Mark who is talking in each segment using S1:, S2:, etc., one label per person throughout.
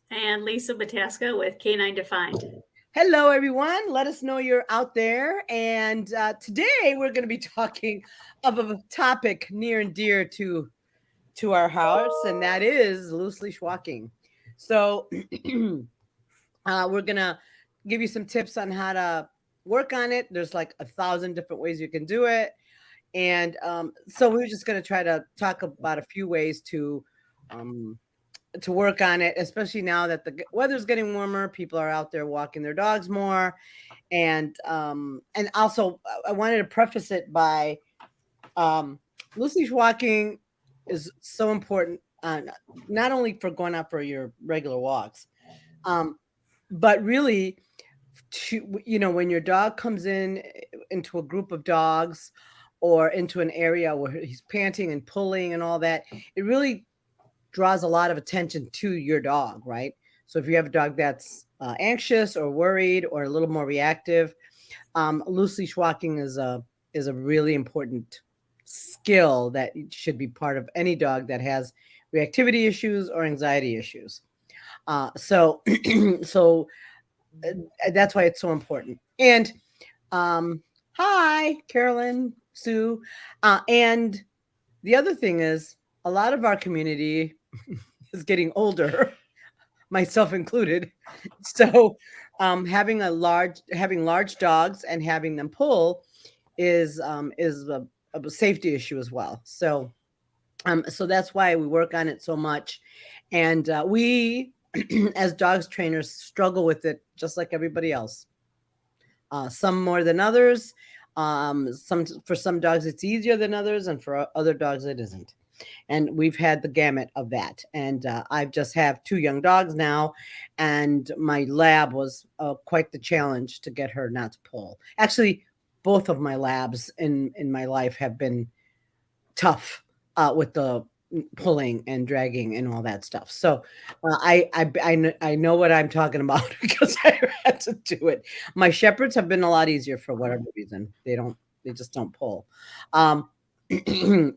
S1: And Lisa Bataska with K9 Defined.
S2: Hello, everyone. Let us know you're out there. And today we're going to be talking of a topic near and dear to our house, and that is loose leash walking. So we're going to give you some tips on how to work on it. There's like 1,000 different ways you can do it. And so we're just going to try to talk about a few ways um, to work on it, especially now that the weather's getting warmer. People are out there walking their dogs more, and also I wanted to preface it by loose leash walking is so important, not only for going out for your regular walks, um, but really when your dog comes into a group of dogs or into an area where he's panting and pulling and all that, it really draws a lot of attention to your dog, right? So if you have a dog that's anxious or worried or a little more reactive, loose leash walking is a really important skill that should be part of any dog that has reactivity issues or anxiety issues. So so that's why it's so important. And hi, Carolyn, Sue, and the other thing is a lot of our community is getting older, myself included. So having large dogs and having them pull is a safety issue as well. So that's why we work on it so much, and we as dogs trainers struggle with it just like everybody else. Some more than others. Some for some dogs it's easier than others, and for other dogs it isn't. And we've had the gamut of that. And I just have two young dogs now, and my lab was quite the challenge to get her not to pull. Actually, both of my labs in my life have been tough with the pulling and dragging and all that stuff. So I know what I'm talking about because I had to do it. My shepherds have been a lot easier for whatever reason. They just don't pull. Um,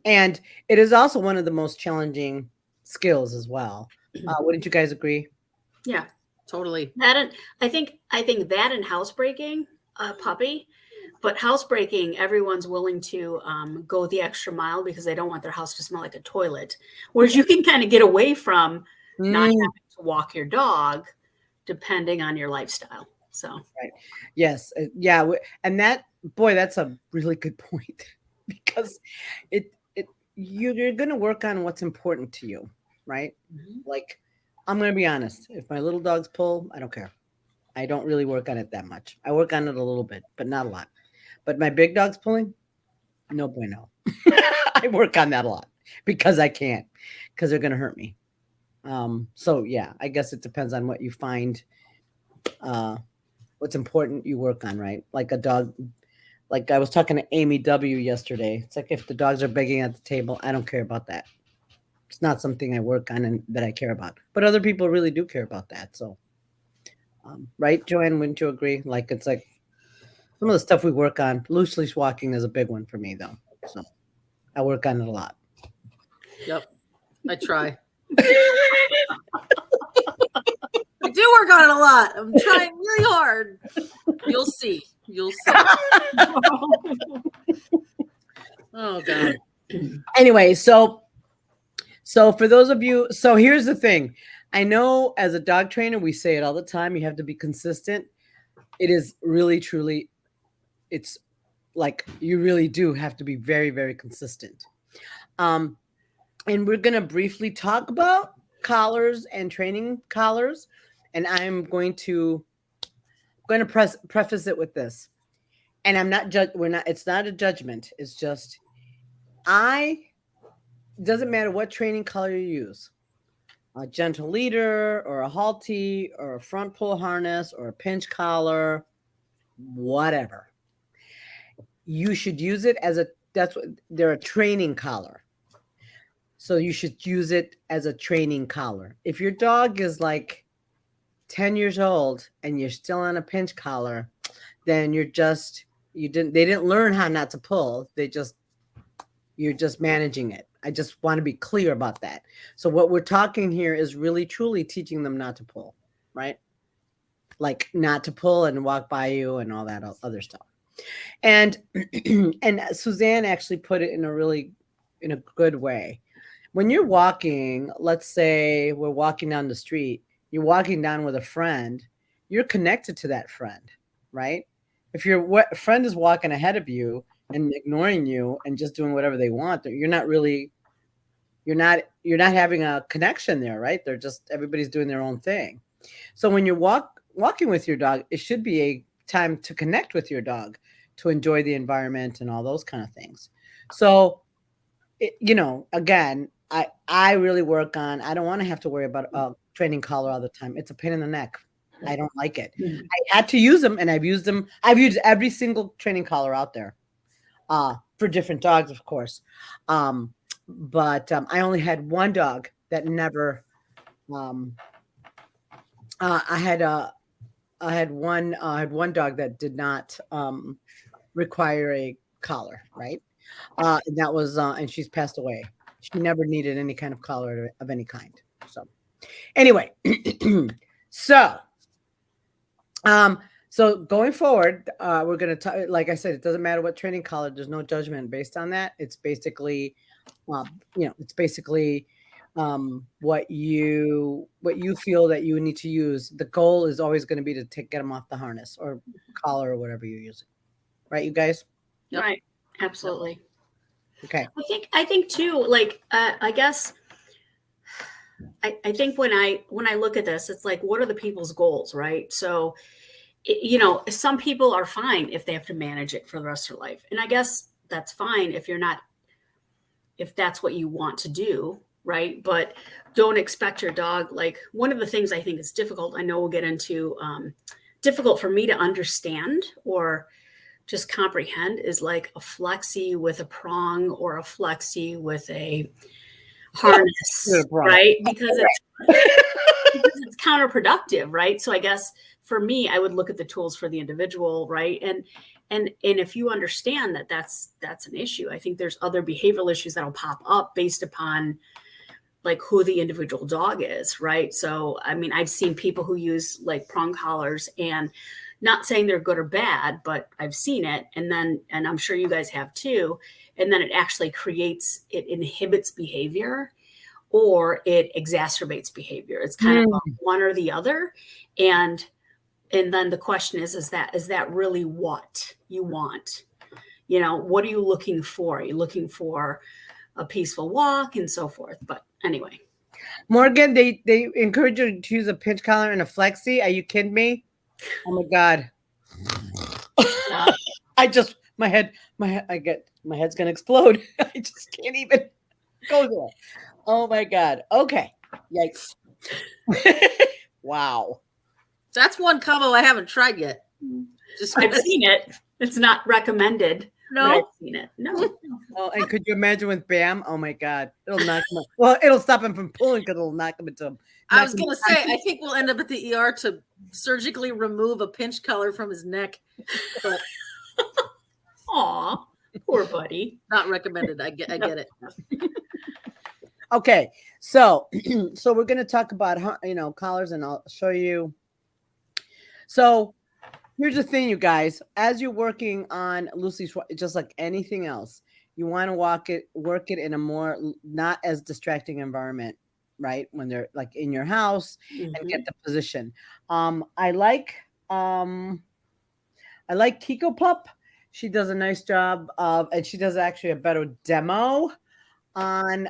S2: and it is also one of the most challenging skills as well. Wouldn't you guys agree?
S1: Yeah.
S3: Totally.
S1: That and I think that and housebreaking a puppy, but housebreaking, everyone's willing to go the extra mile because they don't want their house to smell like a toilet. Whereas you can kind of get away from not
S2: Mm,
S1: having to walk your dog, depending on your lifestyle. So
S2: right. Yes. Yeah. And that's a really good point because you're going to work on what's important to you, right?
S1: mhm.
S2: Like, I'm going to be honest. If my little dogs pull, I don't care. I don't really work on it that much. I work on it a little bit, but not a lot. But my big dogs pulling, no bueno. I work on that a lot because I can't, because they're going to hurt me. So yeah, I guess it depends on what you find, uh, what's important you work on, right? Like a dog, like I was talking to Amy W yesterday. It's like if the dogs are begging at the table, I don't care about that. It's not something I work on and that I care about. But other people really do care about that. So, right, Joanne, wouldn't you agree? Like it's like some of the stuff we work on. Loose leash walking is a big one for me, though. So I work on it a lot.
S3: Yep. I try. I do work on it a lot. I'm trying really hard. You'll see. You'll see. Oh God.
S2: Anyway, so for those of you, so here's the thing. I know as a dog trainer, we say it all the time. You have to be consistent. It is really, truly, it's like you really do have to be very, very consistent. Um, and we're going to briefly talk about collars and training collars. And I'm going to preface it with this. And I'm not we're not, it's not a judgment. It's just, I, doesn't matter what training collar you use, a gentle leader or a halty or a front pull harness or a pinch collar, whatever. You should use it as that's what they're, a training collar. So you should use it as a training collar. If your dog is like 10 years old and you're still on a pinch collar, then they didn't learn how not to pull. You're just managing it. I just want to be clear about that. So what we're talking here is really truly teaching them not to pull, right? Like not to pull and walk by you and all that other stuff. And and Suzanne actually put it in a good way. When you're walking, let's say we're walking down the street, you're walking down with a friend, you're connected to that friend, right? If your friend is walking ahead of you and ignoring you and just doing whatever they want, you're not having a connection there, right? They're just everybody's doing their own thing. So when you're walking with your dog, it should be a time to connect with your dog, to enjoy the environment and all those kind of things. So, again, I really work on. I don't want to have to worry about a training collar all the time. It's a pain in the neck. I don't like it.
S1: Mhm.
S2: I had to use them, and I've used them. I've used every single training collar out there, for different dogs, of course. But I only had one dog that never. I had one dog that did not require a collar, right? And that was and she's passed away. She never needed any kind of collar of any kind. So anyway, so so going forward, we're going to talk, like I said, it doesn't matter what training collar. There's no judgment based on that. It's basically, what you feel that you need to use. The goal is always going to be to get them off the harness or collar or whatever you're using. Right, you guys?
S3: Yep.
S1: Right. Absolutely.
S2: Okay.
S1: I think too, like, I guess I think when I look at this, it's like, what are the people's goals, right? So, some people are fine if they have to manage it for the rest of their life. And I guess that's fine if that's what you want to do, right? But don't expect your dog, like one of the things I think is difficult, I know we'll get into, difficult for me to understand or just comprehend is like a flexi with a prong or a flexi with a harness, right? Because it's counterproductive, right? So I guess for me, I would look at the tools for the individual, right? And if you understand that that's an issue, I think there's other behavioral issues that'll pop up based upon like who the individual dog is, right? So I mean, I've seen people who use like prong collars, and not saying they're good or bad, but I've seen it, and I'm sure you guys have too, and then it actually it inhibits behavior or it exacerbates behavior. It's kind of one or the other. And then the question is that really what you want? What are you looking for? Are you looking for a peaceful walk and so forth? But anyway.
S2: Morgan, they encourage you to use a pinch collar and a flexi. Are you kidding me? Oh my God. My head's gonna explode. I just can't even go there. Oh my God. Okay. Yikes. Wow.
S3: That's one combo I haven't tried yet.
S1: I've seen it. It's not recommended.
S3: No,
S1: I've seen it. No.
S2: Oh, and could you imagine with Bam? Oh my God. It'll knock him. Well, it'll stop him from pulling because it'll knock him into.
S3: I was going to say, I think we'll end up at the ER to surgically remove a pinch collar from his neck. But
S1: Aw, poor buddy.
S3: not recommended. I get it.
S2: Okay, so we're going to talk about collars, and I'll show you. So here's the thing, you guys. As you're working on loosely, just like anything else, you want to work it in a more not as distracting environment, right? When they're like in your house and get the position. I like Kiko Pup. She does a nice job and she does actually a better demo on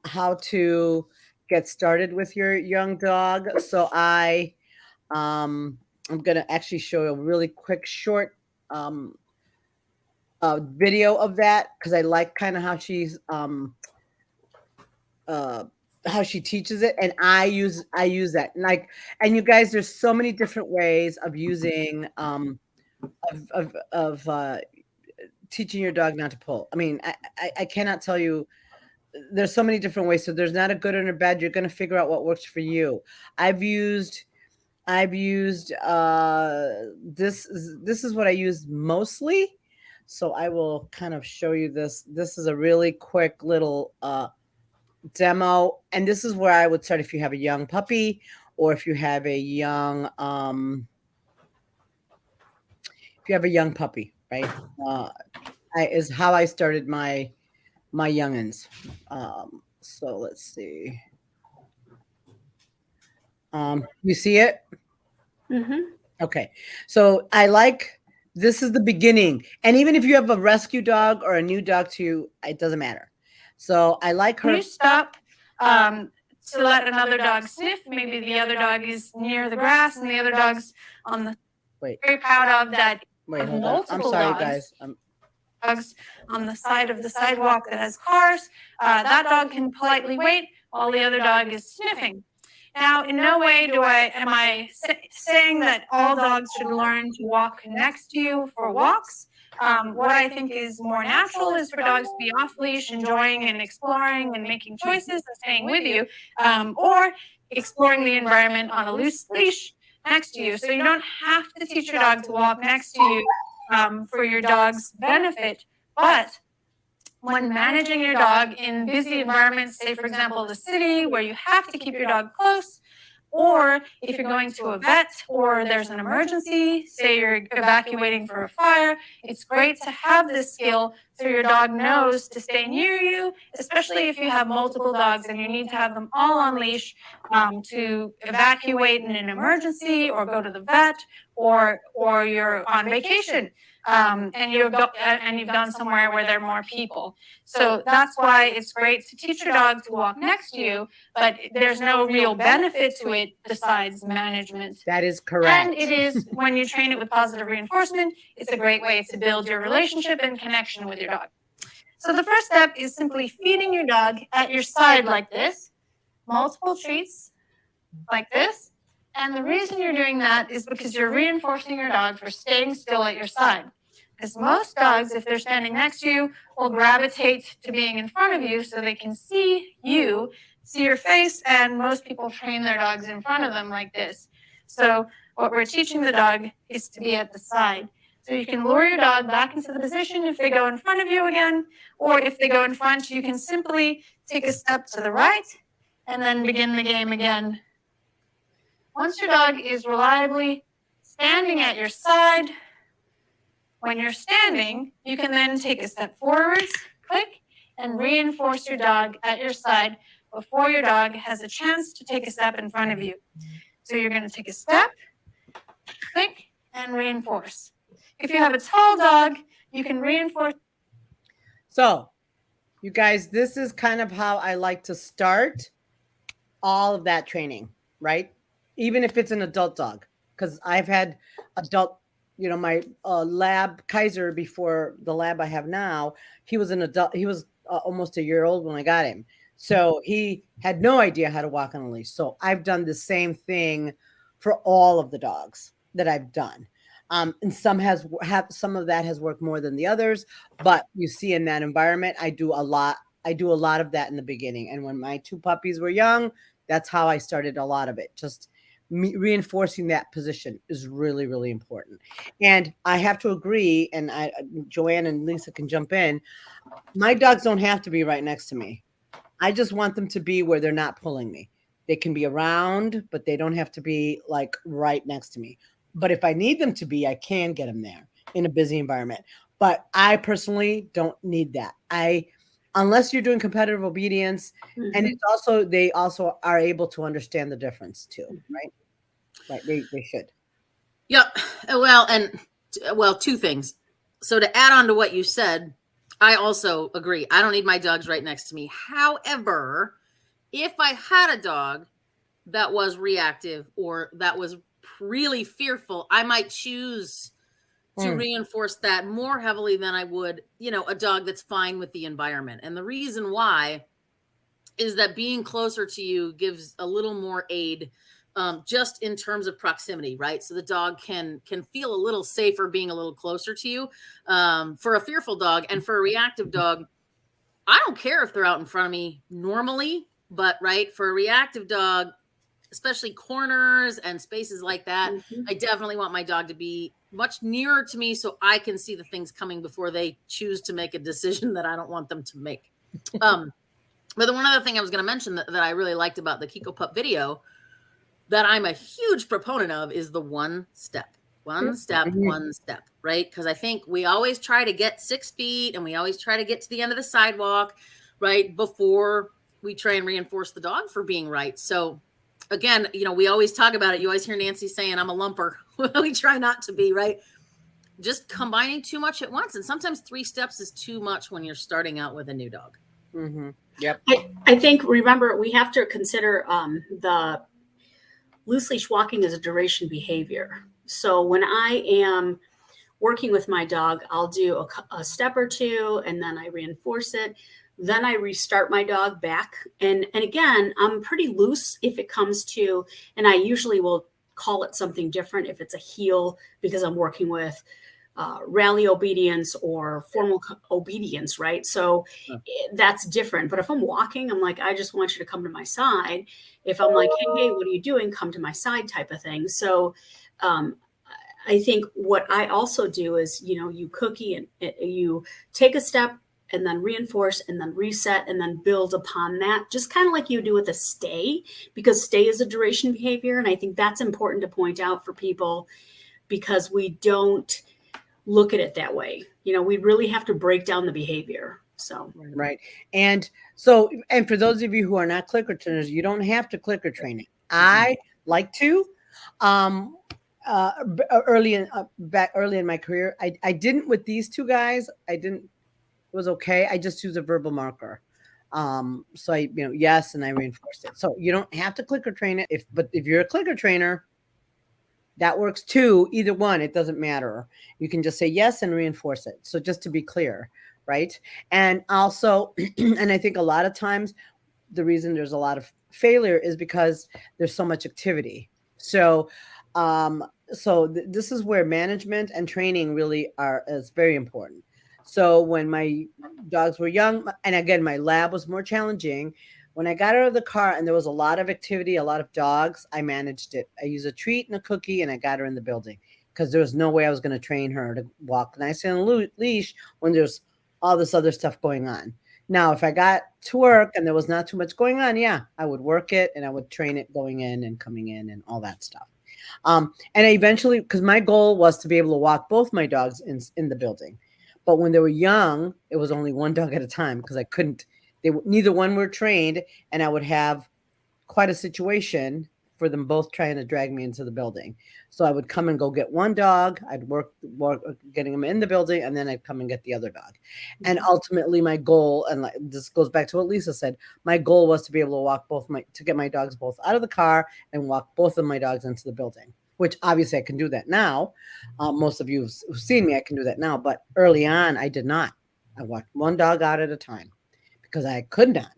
S2: how to get started with your young dog. So I'm gonna actually show you a really quick short video of that because I like kind of how she's how she teaches it, and I use that. And you guys, there's so many different ways of using of teaching your dog not to pull. I mean, I cannot tell you. There's so many different ways. So there's not a good and a bad. You're going to figure out what works for you. I've used this is what I use mostly, So I will kind of show you this. This is a really quick little demo. And this is where I would start if you have a young puppy or if you have a young puppy, right? Is how I started my youngins. So let's see. You see it?
S1: Mm-hmm.
S2: Okay. So this is the beginning. And even if you have a rescue dog or a new dog to you, it doesn't matter. So I like her.
S4: You stop to let another dog sniff. Maybe the other dog is near the grass and the other dog's on the very proud of that.
S2: Wait,
S4: Of
S2: hold on. I'm
S4: multiple
S2: sorry,
S4: dogs.
S2: guys.
S4: Dogs on the side of the sidewalk that has cars. That dog can politely wait while the other dog is sniffing. Now, in no way am I saying that all dogs should learn to walk next to you for walks. What I think is more natural is for dogs to be off leash, enjoying and exploring and making choices and staying with you, or exploring the environment on a loose leash next to you. So you don't have to teach your dog to walk next to you for your dog's benefit, but when managing your dog in busy environments, say for example the city where you have to keep your dog close, or if you're going to a vet or there's an emergency, say you're evacuating for a fire, it's great to have this skill so your dog knows to stay near you, especially if you have multiple dogs and you need to have them all on leash to evacuate in an emergency or go to the vet or you're on vacation. And you've gone somewhere where there are more people. So that's why it's great to teach your dog to walk next to you, but there's no real benefit to it besides management.
S2: That is correct.
S4: And it is, when you train it with positive reinforcement, it's a great way to build your relationship and connection with your dog. So the first step is simply feeding your dog at your side like this, multiple treats like this. And the reason you're doing that is because you're reinforcing your dog for staying still at your side. Because most dogs, if they're standing next to you, will gravitate to being in front of you so they can see you, see your face, and most people train their dogs in front of them like this. So what we're teaching the dog is to be at the side. So you can lure your dog back into the position if they go in front of you again, or if they go in front, you can simply take a step to the right and then begin the game again. Once your dog is reliably standing at your side, when you're standing, you can then take a step forwards, click, and reinforce your dog at your side before your dog has a chance to take a step in front of you. So you're going to take a step, click, and reinforce. If you have a tall dog, you can reinforce.
S2: So, you guys, this is kind of how I like to start all of that training, right? Even if it's an adult dog, because I've had adult, my lab Kaiser before the lab I have now, he was an adult. He was almost a year old when I got him. So he had no idea how to walk on a leash. So I've done the same thing for all of the dogs that I've done. And some of that has worked more than the others, but you see in that environment, I do a lot of that in the beginning. And when my two puppies were young, that's how I started a lot of it. Just reinforcing that position is really, really important. And I have to agree, and Joanne and Lisa can jump in. My dogs don't have to be right next to me. I just want them to be where they're not pulling me. They can be around, but they don't have to be like right next to me. But if I need them to be, I can get them there in a busy environment. But I personally don't need that. Unless you're doing competitive obedience, and it's also, they also are able to understand the difference too, right? Right, they should.
S3: Yep. Well, two things. So to add on to what you said, I also agree. I don't need my dogs right next to me. However, if I had a dog that was reactive or that was really fearful, I might choose to reinforce that more heavily than I would, a dog that's fine with the environment. And the reason why is that being closer to you gives a little more aid, just in terms of proximity, right? So the dog can feel a little safer being a little closer to you. For a fearful dog and for a reactive dog, I don't care if they're out in front of me normally, but right, for a reactive dog, especially corners and spaces like that, I definitely want my dog to be much nearer to me so I can see the things coming before they choose to make a decision that I don't want them to make. But the one other thing I was going to mention that I really liked about the Kiko Pup video that I'm a huge proponent of is the one step, right? Because I think we always try to get 6 feet and we always try to get to the end of the sidewalk, right, before we try and reinforce the dog for being right. So again, we always talk about it. You always hear Nancy saying, I'm a lumper. We try not to be, right? Just combining too much at once. And sometimes 3 steps is too much when you're starting out with a new dog.
S2: Mm-hmm. Yep.
S1: I think, remember, we have to consider the loose leash walking as a duration behavior. So when I am working with my dog, I'll do a step or 2 and then I reinforce it. Then I restart my dog back. And again, I'm pretty loose if it comes to, and I usually will call it something different if it's a heel, because I'm working with rally obedience or formal obedience, right? So that's different. But if I'm walking, I'm like, I just want you to come to my side. If I'm like, hey, what are you doing? Come to my side type of thing. So I think what I also do is, you cookie and you take a step and then reinforce and then reset and then build upon that, just kind of like you do with a stay, because stay is a duration behavior. And I think that's important to point out for people, because we don't look at it that way. We really have to break down the behavior. So,
S2: right. And so, and for those of you who are not clicker trainers, you don't have to clicker train it. I like to, early in my career, I didn't with these 2 guys. It was okay. I just use a verbal marker. So I, yes, and I reinforced it. So you don't have to clicker train it. But if you're a clicker trainer, that works too. Either one, it doesn't matter. You can just say yes and reinforce it. So just to be clear, right? And also, and I think a lot of times the reason there's a lot of failure is because there's so much activity. So, this is where management and training really is very important. So when my dogs were young, and again, my lab was more challenging, when I got out of the car and there was a lot of activity, a lot of dogs, I managed it. I used a treat and a cookie and I got her in the building, because there was no way I was going to train her to walk nicely on a leash when there's all this other stuff going on. Now, if I got to work and there was not too much going on, yeah, I would work it and I would train it going in and coming in and all that stuff. And I eventually, because my goal was to be able to walk both my dogs in the building. But when they were young, it was only one dog at a time, because I couldn't, neither one were trained, and I would have quite a situation for them both trying to drag me into the building. So I would come and go get one dog. I'd work getting them in the building, and then I'd come and get the other dog. And ultimately my goal, and this goes back to what Lisa said, my goal was to be able to walk to get my dogs both out of the car and walk both of my dogs into the building, which obviously I can do that now. Most of you who've seen me, I can do that now. But early on, I did not. I walked one dog out at a time, because I could not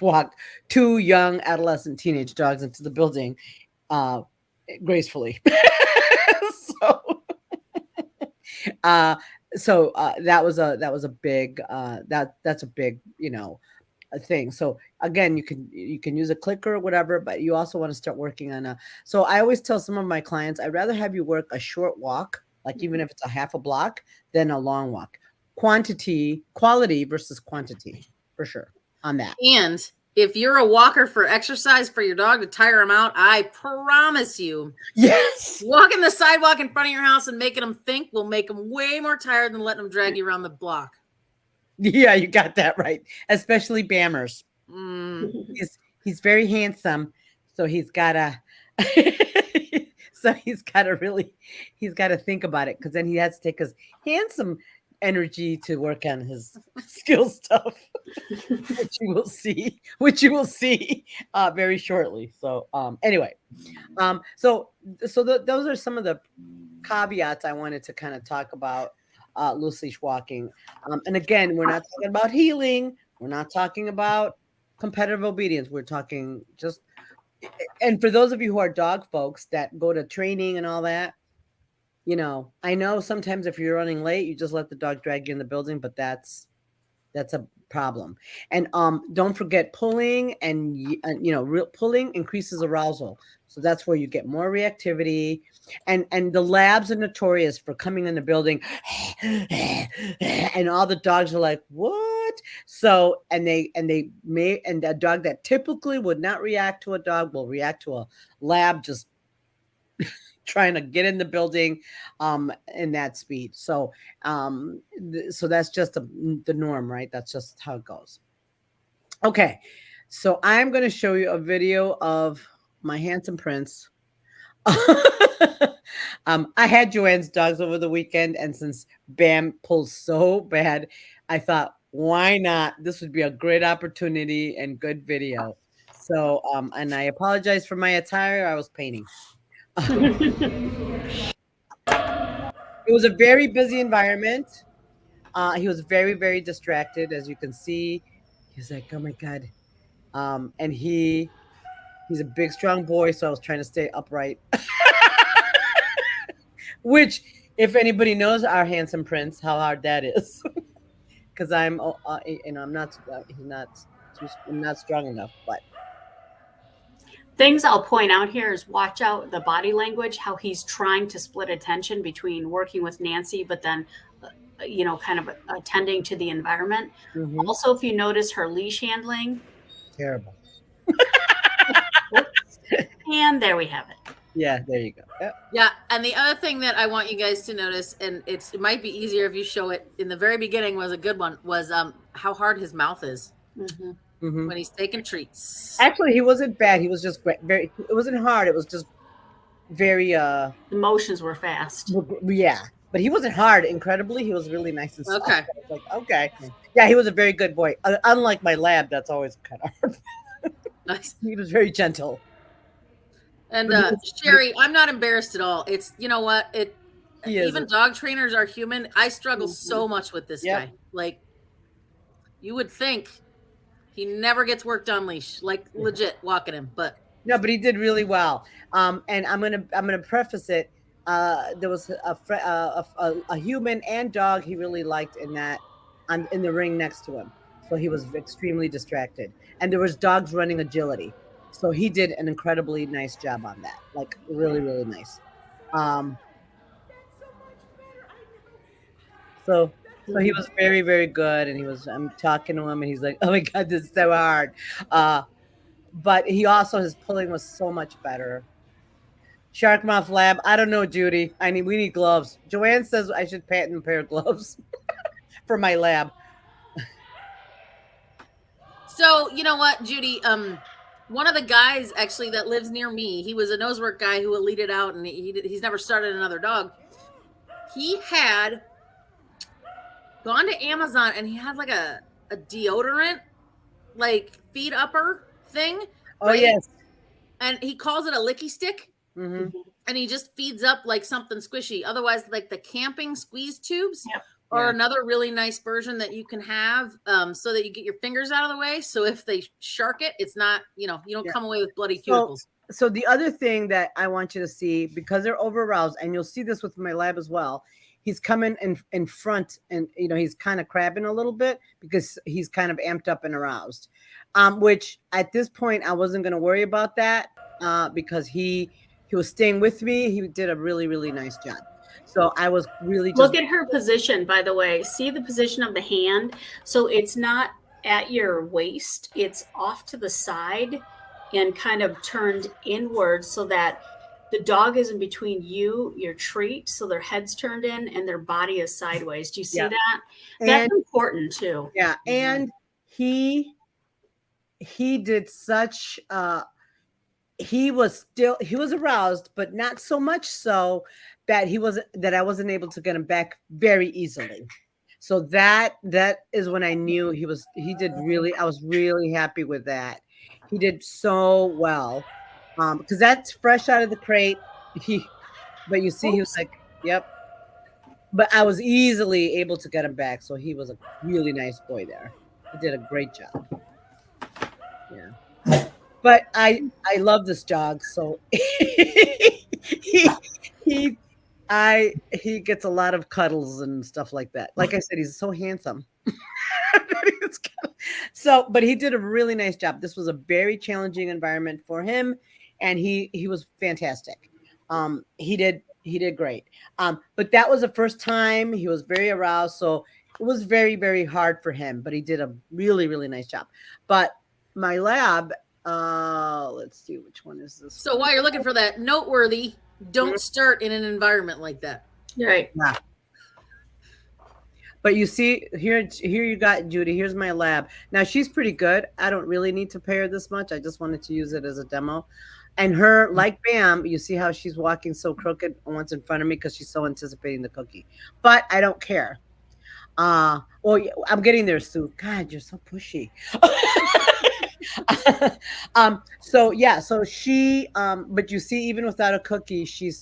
S2: walk 2 young adolescent teenage dogs into the building gracefully. So that was a big that's a big a thing. So again, you can use a clicker or whatever, but you also want to start working on so I always tell some of my clients, I'd rather have you work a short walk, like even if it's a half a block, than a long walk. Quality versus quantity, for sure on that.
S3: And if you're a walker for exercise for your dog to tire him out, I promise you,
S2: yes,
S3: walking the sidewalk in front of your house and making them think will make them way more tired than letting them drag you around the block.
S2: Yeah, you got that right. Especially Bammers. He's very handsome, so he's gotta he's gotta think about it, because then he has to take his handsome energy to work on his skill stuff, which you will see very shortly. So anyway, so those are some of the caveats I wanted to kind of talk about loose leash walking. And again, we're not talking about healing. We're not talking about competitive obedience. We're talking just, and for those of you who are dog folks that go to training and all that, I know sometimes if you're running late, you just let the dog drag you in the building, but that's a problem. And don't forget pulling and pulling increases arousal. So that's where you get more reactivity. And the labs are notorious for coming in the building and all the dogs are like, what? So and a dog that typically would not react to a dog will react to a lab just trying to get in the building in that speed. So so that's just the norm, right? That's just how it goes. Okay, so I'm going to show you a video of my handsome prince. I had Joanne's dogs over the weekend, and since Bam pulls so bad, I thought, why not? This would be a great opportunity and good video. So and I apologize for my attire. I was painting. It was a very busy environment. He was very, very distracted, as you can see. He's like, oh my God. And he's a big, strong boy, so I was trying to stay upright. Which, if anybody knows our handsome prince, how hard that is. Because I'm not strong enough, but
S1: Things I'll point out here is watch out the body language, how he's trying to split attention between working with Nancy, but then, kind of attending to the environment.
S2: Mhm.
S1: Also, if you notice her leash handling,
S2: Terrible.
S1: and there we have it.
S2: Yeah, there you go. Yep.
S3: Yeah, and the other thing that I want you guys to notice, and it might be easier if you show it in the very beginning, was a good one, was how hard his mouth is when he's taking treats.
S2: Actually, he wasn't bad. He was just very. It wasn't hard. It was just very.
S1: Emotions were fast.
S2: Yeah, but he wasn't hard. Incredibly, he was really nice and soft.
S3: Okay.
S2: I was like, okay, yeah, he was a very good boy. Unlike my lab, that's always kind of hard.
S3: Nice.
S2: He was very gentle.
S3: And Sherry, I'm not embarrassed at all. It's what even dog trainers are human. I struggle so much with this guy. Like, you would think he never gets worked on leash, like legit walking him, but
S2: no, but he did really well. And I'm gonna preface it. There was a human and dog he really liked in the ring next to him, so he was extremely distracted. And there was dogs running agility. So he did an incredibly nice job on that, like really, really nice. So he was very, very good, and I'm talking to him, and he's like, "Oh my God, this is so hard." But his pulling was so much better. Shark Mouth Lab, I don't know, Judy. We need gloves. Joanne says I should patent a pair of gloves for my lab.
S3: So you know what, Judy? One of the guys actually that lives near me, he was a nose work guy who will lead it out, and he's never started another dog. He had gone to Amazon and he had like a deodorant, like feed upper thing.
S2: Oh, right? Yes.
S3: And he calls it a licky stick.
S2: Mm-hmm.
S3: And he just feeds up like something squishy. Otherwise, like the camping squeeze tubes. Yep. Or another really nice version that you can have so that you get your fingers out of the way. So if they shark it, it's not, you don't come away with bloody cuticles.
S2: So the other thing that I want you to see, because they're over aroused, and you'll see this with my lab as well, he's coming in front and, he's kind of crabbing a little bit because he's kind of amped up and aroused, which at this point, I wasn't going to worry about that because he was staying with me. He did a really, really nice job. So I was really
S1: look at her position, by the way. See the position of the hand. So it's not at your waist. It's off to the side and kind of turned inward so that the dog is in between your treat. So their head's turned in and their body is sideways. Do you see that? That's important too.
S2: Yeah. And he did such, he was aroused, but not so much so that I wasn't able to get him back very easily. So that is when I knew I was really happy with that. He did so well. Because that's fresh out of the crate. But you see, he was like, yep. But I was easily able to get him back. So he was a really nice boy there. He did a great job. Yeah. But I love this dog. So he gets a lot of cuddles and stuff like that. Like I said, he's so handsome. So, but he did a really nice job. This was a very challenging environment for him, and he was fantastic. He did great. But that was the first time he was very aroused, so it was very, very hard for him. But he did a really, really nice job. But my lab, let's see, which one is this?
S3: So while you're looking for that, noteworthy, don't start in an environment like that.
S1: Right.
S2: Yeah. But you see, here you got Judy. Here's my lab. Now she's pretty good. I don't really need to pay her this much. I just wanted to use it as a demo. And her, like Bam, you see how she's walking so crooked once in front of me because she's so anticipating the cookie. But I don't care. Well, I'm getting there, Sue. God, you're so pushy. So she, but you see, even without a cookie, she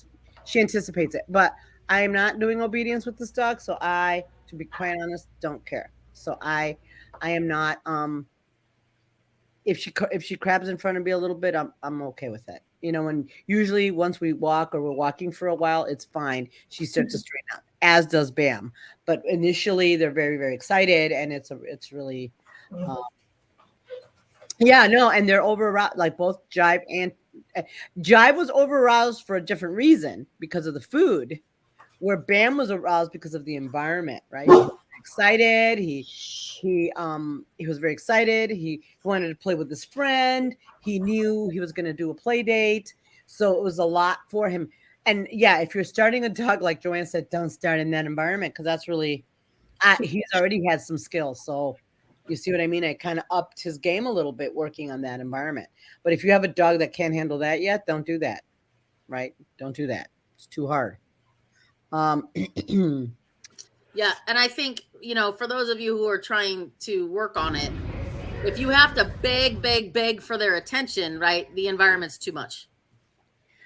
S2: anticipates it. But I am not doing obedience with this dog, so I, to be quite honest, don't care. So I am not. If she crabs in front of me a little bit, I'm okay with it. You know, and usually once we walk or we're walking for a while, it's fine. She starts to straighten out, as does Bam. But initially, they're very, very excited, and it's really. Yeah, no, and they're over like both Jive and Jive was over aroused for a different reason because of the food, where Bam was aroused because of the environment, right? He was excited. He was very excited. He wanted to play with his friend. He knew he was going to do a play date, so it was a lot for him. And yeah, if you're starting a dog, like Joanne said, don't start in that environment because that's really he's already had some skills, so. You see what I mean? I kind of upped his game a little bit working on that environment. But if you have a dog that can't handle that yet, don't do that, right? Don't do that. It's too hard.
S3: Yeah, and I think, for those of you who are trying to work on it, if you have to beg for their attention, right, the environment's too much.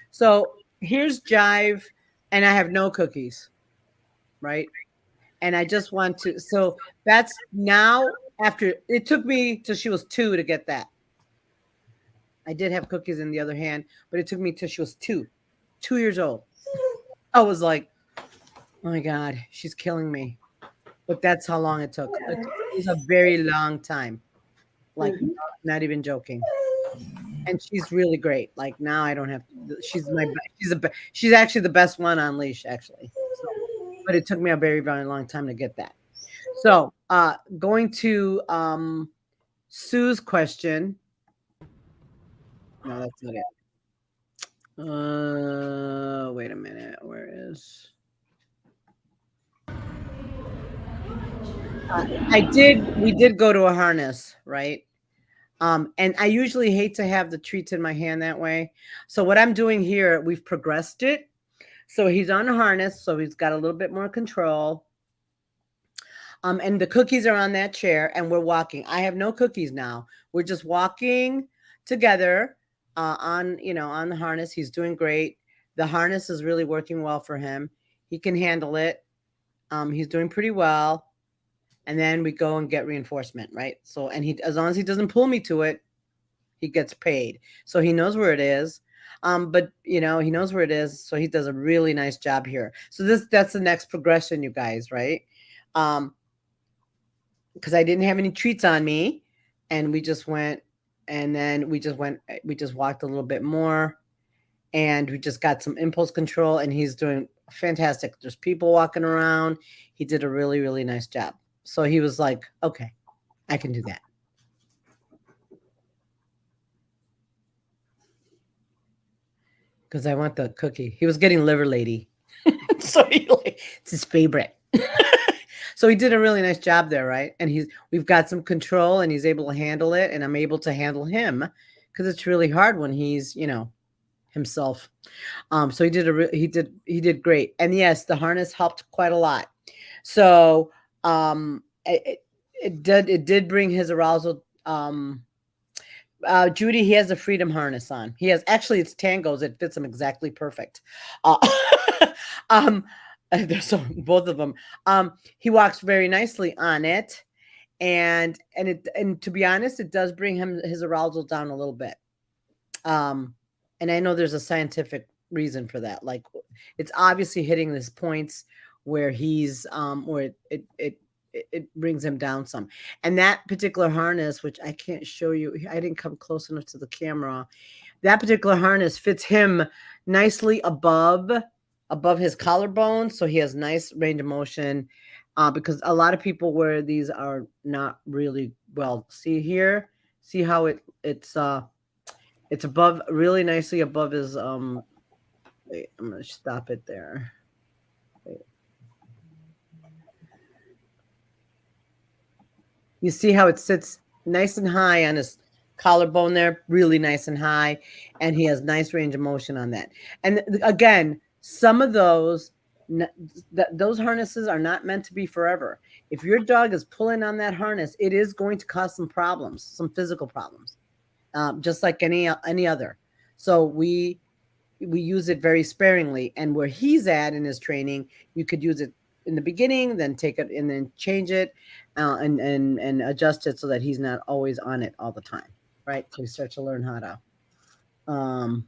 S2: So here's Jive, and I have no cookies, right? And I just want to, so that's now after, it took me till she was 2 to get that. I did have cookies in the other hand, but it took me till she was 2 years old. I was like, oh my God, she's killing me. But that's how long it took. It was a very long time. Like, not even joking. And she's really great. Like now I don't have, she's actually the best one on Leash, actually. So, but it took me a very, very long time to get that. So going to Sue's question. No, that's not it. Wait a minute. Where is? We did go to a harness, right? And I usually hate to have the treats in my hand that way. So what I'm doing here, we've progressed it. So he's on a harness, so he's got a little bit more control. And the cookies are on that chair, and we're walking. I have no cookies now. We're just walking together on the harness. He's doing great. The harness is really working well for him. He can handle it. He's doing pretty well. And then we go and get reinforcement, right? So, and as long as he doesn't pull me to it, he gets paid. So he knows where it is. But he knows where it is. So he does a really nice job here. So that's the next progression, you guys, right? Because I didn't have any treats on me, and we just went, and then we just walked a little bit more, and we just got some impulse control, and he's doing fantastic. There's people walking around. He did a really, really nice job. So he was like, okay, I can do that. Because I want the cookie. He was getting liver lady. So it's his favorite. So he did a really nice job there, right? And we've got some control, and he's able to handle it, and I'm able to handle him because it's really hard when he's, himself. So he did great. And yes, the harness helped quite a lot. So it did bring his arousal. Judy, he has a freedom harness on. He has, actually it's Tango's. It fits him exactly perfect. There's both of them. He walks very nicely on it, and to be honest, it does bring his arousal down a little bit. And I know there's a scientific reason for that. Like, it's obviously hitting his points where he's where it it brings him down some. And that particular harness, which I can't show you, I didn't come close enough to the camera. That particular harness fits him nicely above his collarbone, so he has nice range of motion. Because a lot of people wear these are not really well. See here, see how it's above, really nicely above his wait, I'm gonna stop it there. Wait. You see how it sits nice and high on his collarbone there, really nice and high, and he has nice range of motion on that. And again, some of those harnesses are not meant to be forever. If your dog is pulling on that harness, it is going to cause some problems, some physical problems, just like any other. So we use it very sparingly. And where he's at in his training, you could use it in the beginning, then take it and then change it and adjust it so that he's not always on it all the time, right? So he starts to learn how to.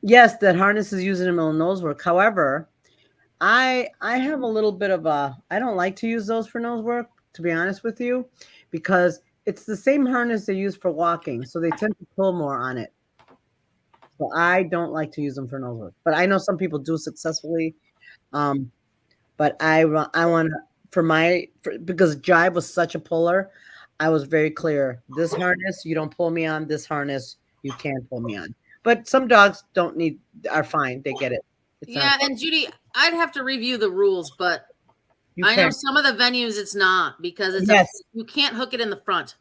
S2: Yes, that harness is using him in nose work. However, I have a little bit of I don't like to use those for nose work, to be honest with you, because it's the same harness they use for walking, so they tend to pull more on it. So I don't like to use them for nose work, but I know some people do successfully. But I want because Jive was such a puller, I was very clear. This harness you don't pull me on. This harness you can pull me on. But some dogs are fine. They get it.
S3: Yeah, and Judy, I'd have to review the rules, but I know some of the venues it's not, because you can't hook it in the front.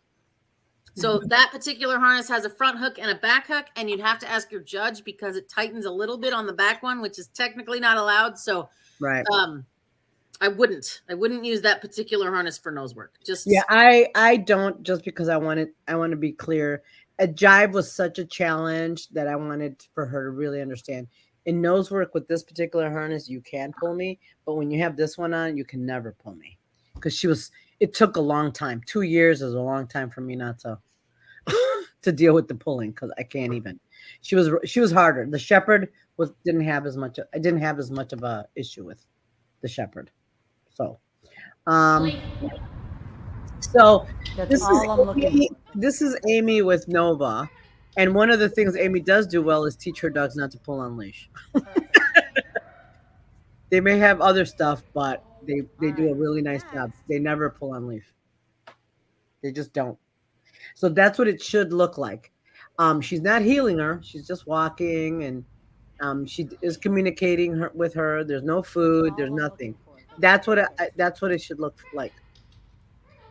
S3: So that particular harness has a front hook and a back hook, and you'd have to ask your judge because it tightens a little bit on the back one, which is technically not allowed. So
S2: right.
S3: I wouldn't use that particular harness for nose work.
S2: I don't, just because I want to be clear. A Jive was such a challenge that I wanted for her to really understand. In nose work with this particular harness, you can pull me, but when you have this one on, you can never pull me, because it took a long time. 2 years is a long time for me not to to deal with the pulling, because I can't even. She was harder. The Shepherd I didn't have as much of a issue with the Shepherd. So, this is Amy with Nova, and one of the things Amy does do well is teach her dogs not to pull on leash. They may have other stuff, but they do a really nice job. They never pull on leash. They just don't. So that's what it should look like. She's not healing her. She's just walking, and she is communicating with her. There's no food. There's nothing. That's what it should look like.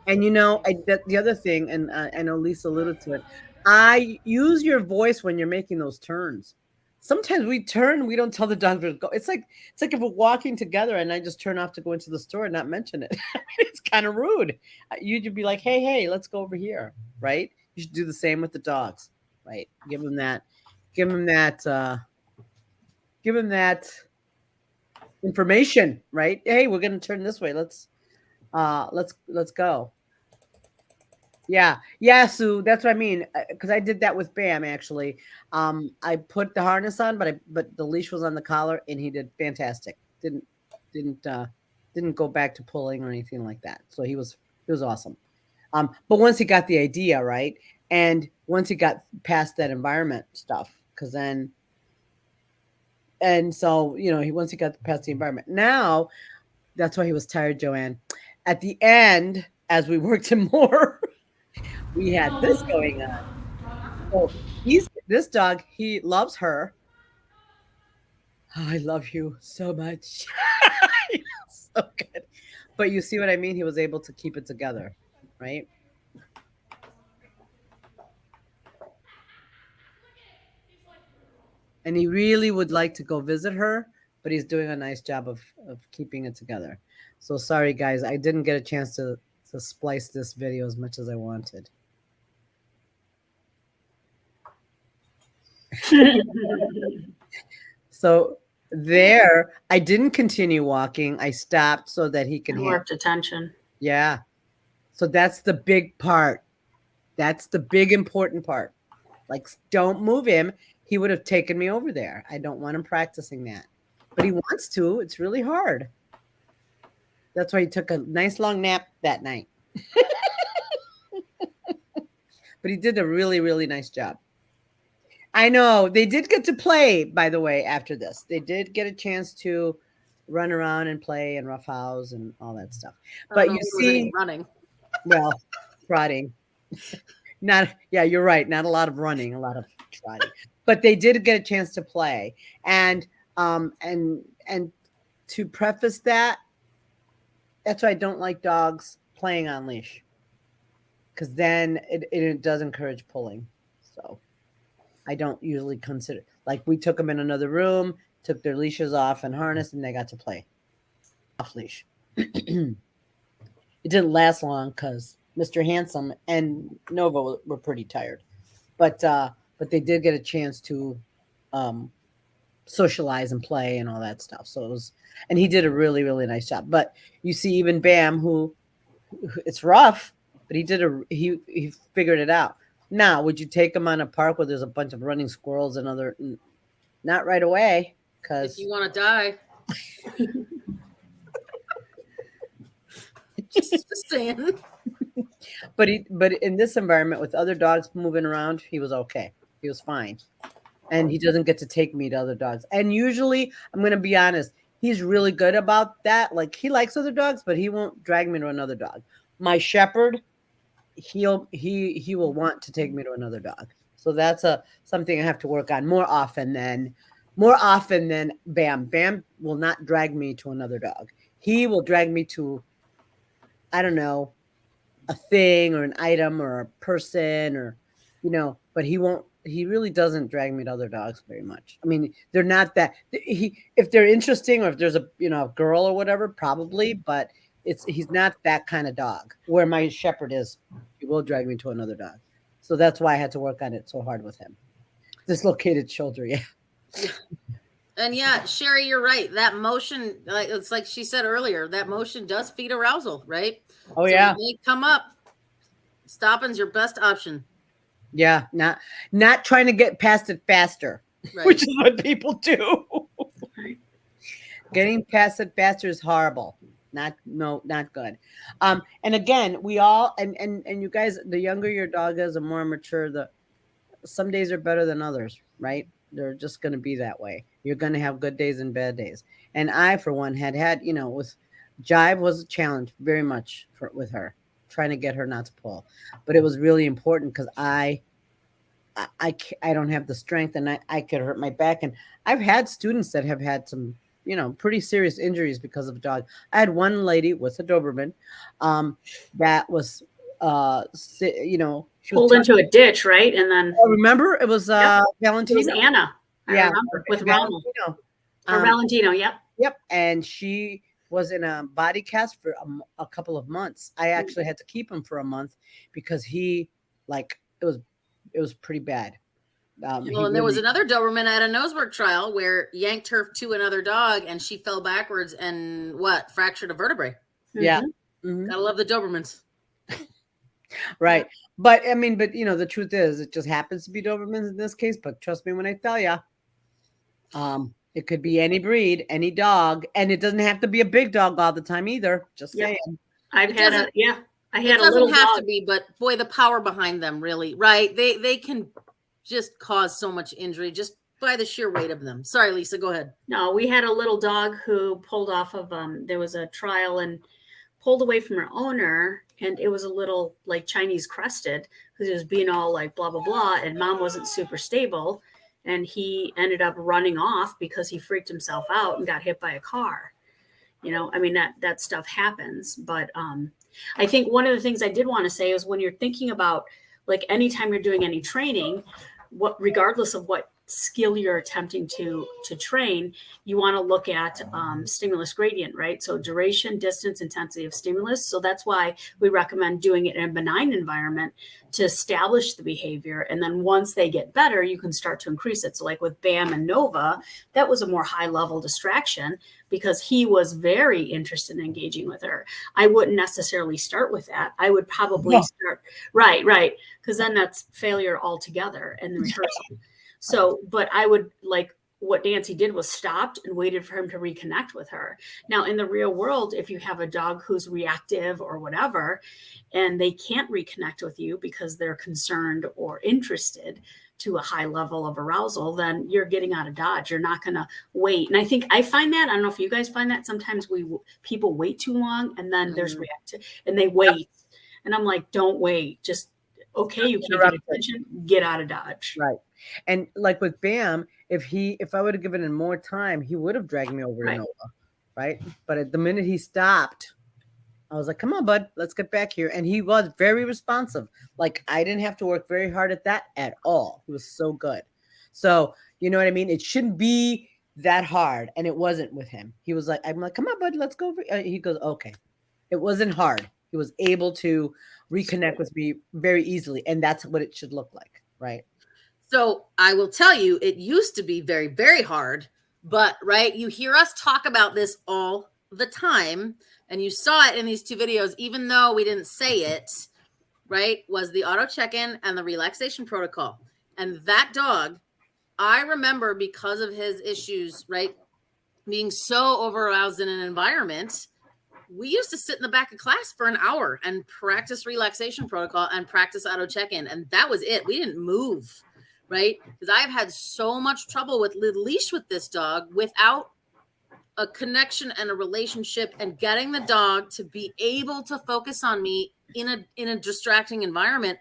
S2: And the other thing, and I know Lisa alluded to it, I use your voice when you're making those turns. Sometimes we turn, we don't tell the dog to go. It's like if we're walking together and I just turn off to go into the store and not mention it. It's kind of rude. You'd be like, hey, let's go over here, right? You should do the same with the dogs, right? Give them that information, right? Hey, we're going to turn this way. Let's go. Yeah, Sue, that's what I mean. Because I did that with Bam, actually. I put the harness on, but the leash was on the collar, and he did fantastic. Didn't go back to pulling or anything like that. So he was awesome. But once he got the idea right, and once he got past that environment stuff, once he got past the environment, now that's why he was tired, Joanne. At the end, as we worked him more. We had this going on. So this dog, he loves her. Oh, I love you so much. So good. But you see what I mean? He was able to keep it together, right? And he really would like to go visit her, but he's doing a nice job of keeping it together. So sorry, guys. I didn't get a chance to splice this video as much as I wanted. So there, I didn't continue walking. I stopped so that he can
S1: work attention.
S2: Yeah. So that's the big part. That's the big important part. Like, don't move him. He would have taken me over there. I don't want him practicing that. But he wants to. It's really hard. That's why he took a nice long nap that night. But he did a really, really nice job. I know they did get to play, by the way, after this. They did get a chance to run around and play and roughhouse and all that stuff. But you see,
S3: running.
S2: well, trotting. Not, yeah, you're right. Not a lot of running, a lot of trotting. But they did get a chance to play. And to preface that, that's why I don't like dogs playing on leash. Because then it does encourage pulling. So I don't usually consider, like we took them in another room, took their leashes off and harnessed, and they got to play off leash. It didn't last long because Mr. Handsome and Nova were pretty tired, but they did get a chance to socialize and play and all that stuff. So it was, and he did a really, really nice job. But you see, even Bam, who it's rough, but he figured it out. Now, would you take him on a park where there's a bunch of running squirrels and other? Not right away, because
S3: if you want to die.
S2: just
S3: saying.
S2: But in this environment with other dogs moving around, he was okay. He was fine, and he doesn't get to take me to other dogs. And usually, I'm going to be honest, he's really good about that. Like he likes other dogs, but he won't drag me to another dog. My shepherd, he will want to take me to another dog. So that's something I have to work on more often than Bam. Bam will not drag me to another dog. He will drag me to, I don't know, a thing or an item or a person or, but he really doesn't drag me to other dogs very much. I mean, they're not that, if they're interesting or if there's a girl or whatever, probably, but he's not that kind of dog. Where my shepherd is, he will drag me to another dog. So that's why I had to work on it so hard with him. Dislocated shoulder, yeah.
S3: And yeah, Sherry, you're right. That motion, it's like she said earlier, that motion does feed arousal, right?
S2: Oh,
S3: so
S2: yeah.
S3: When they come up, stopping's your best option.
S2: Yeah, not trying to get past it faster, right. Which is what people do. Getting past it faster is horrible. Not good. And again, we all and you guys, the younger your dog is, the more mature, some days are better than others, right? They're just going to be that way. You're going to have good days and bad days. And I, for one, had with Jive was a challenge very much with her, trying to get her not to pull. But it was really important because I don't have the strength, and I could hurt my back. And I've had students that have had some pretty serious injuries because of a dog. I had one lady with a Doberman that was, she
S1: pulled into a ditch, right? And then
S2: I remember it was Valentino.
S1: It was Anna. I remember with
S2: Valentino.
S1: Valentino. Yep.
S2: Yep. And she was in a body cast for a couple of months. I actually had to keep him for a month because it was pretty bad.
S3: And there was another Doberman at a nosework trial where yanked her to another dog and she fell backwards and fractured a vertebrae.
S2: Yeah.
S3: Mm-hmm. Gotta love the Dobermans.
S2: Right. But the truth is it just happens to be Dobermans in this case. But trust me when I tell you, it could be any breed, any dog, and it doesn't have to be a big dog all the time either. Just saying.
S1: I had a little
S3: doesn't have
S1: dog.
S3: To be, but boy, the power behind them really, right? They can just cause so much injury just by the sheer weight of them. Sorry, Lisa, go ahead.
S1: No, we had a little dog who pulled off of, there was a trial and pulled away from her owner. And it was a little like Chinese crested because it was being all like blah, blah, blah. And mom wasn't super stable. And he ended up running off because he freaked himself out and got hit by a car. That stuff happens. But I think one of the things I did want to say is when you're thinking about, like, anytime you're doing any training, regardless of what skill you're attempting to train, you want to look at stimulus gradient, right? So duration, distance, intensity of stimulus. So that's why we recommend doing it in a benign environment to establish the behavior. And then once they get better, you can start to increase it. So like with Bam and Nova, that was a more high level distraction because he was very interested in engaging with her. I wouldn't necessarily start with that. I would probably start, right. Because then that's failure altogether and the rehearsal. So, but I would what Nancy did was stopped and waited for him to reconnect with her. Now, in the real world, if you have a dog who's reactive or whatever, and they can't reconnect with you because they're concerned or interested to a high level of arousal, then you're getting out of Dodge. You're not going to wait. And I think I find that, I don't know if you guys find that sometimes people wait too long, and then there's reactive and they wait. And I'm like, don't wait. Just, okay, you can't get attention, get out of Dodge.
S2: Right. And like with Bam, if I would have given him more time, he would have dragged me over to Nova, right? But at the minute he stopped, I was like, come on, bud, let's get back here. And he was very responsive. Like, I didn't have to work very hard at that at all. He was so good. So, you know what I mean? It shouldn't be that hard. And it wasn't with him. He was like, I'm like, come on, bud, let's go. He goes, okay. It wasn't hard. He was able to reconnect with me very easily. And that's what it should look like, right?
S3: So I will tell you, it used to be very, very hard, but right, you hear us talk about this all the time, and you saw it in these two videos, even though we didn't say it, right, was the auto check-in and the relaxation protocol. And that dog, I remember because of his issues, right, being so over-aroused in an environment, we used to sit in the back of class for an hour and practice relaxation protocol and practice auto check-in, and that was it. We didn't move. Right? Because I've had so much trouble with Leash with this dog without a connection and a relationship and getting the dog to be able to focus on me in a distracting environment.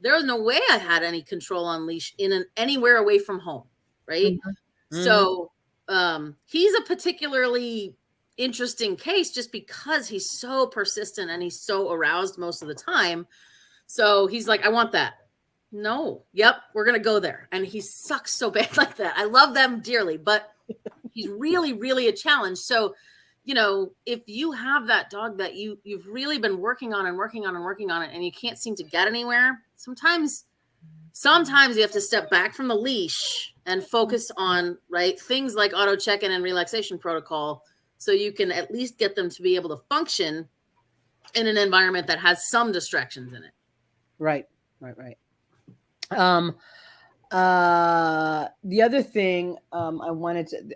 S3: There was no way I had any control on Leash anywhere away from home. Right. Mm-hmm. So he's a particularly interesting case just because he's so persistent and he's so aroused most of the time. So he's like, I want that. No. Yep. We're going to go there. And he sucks so bad like that. I love them dearly, but he's really, really a challenge. So, you know, if you have that dog that you've really been working on it, and you can't seem to get anywhere, sometimes you have to step back from the leash and focus on, right, things like auto check-in and relaxation protocol. So you can at least get them to be able to function in an environment that has some distractions in it.
S2: Right. The other thing I wanted to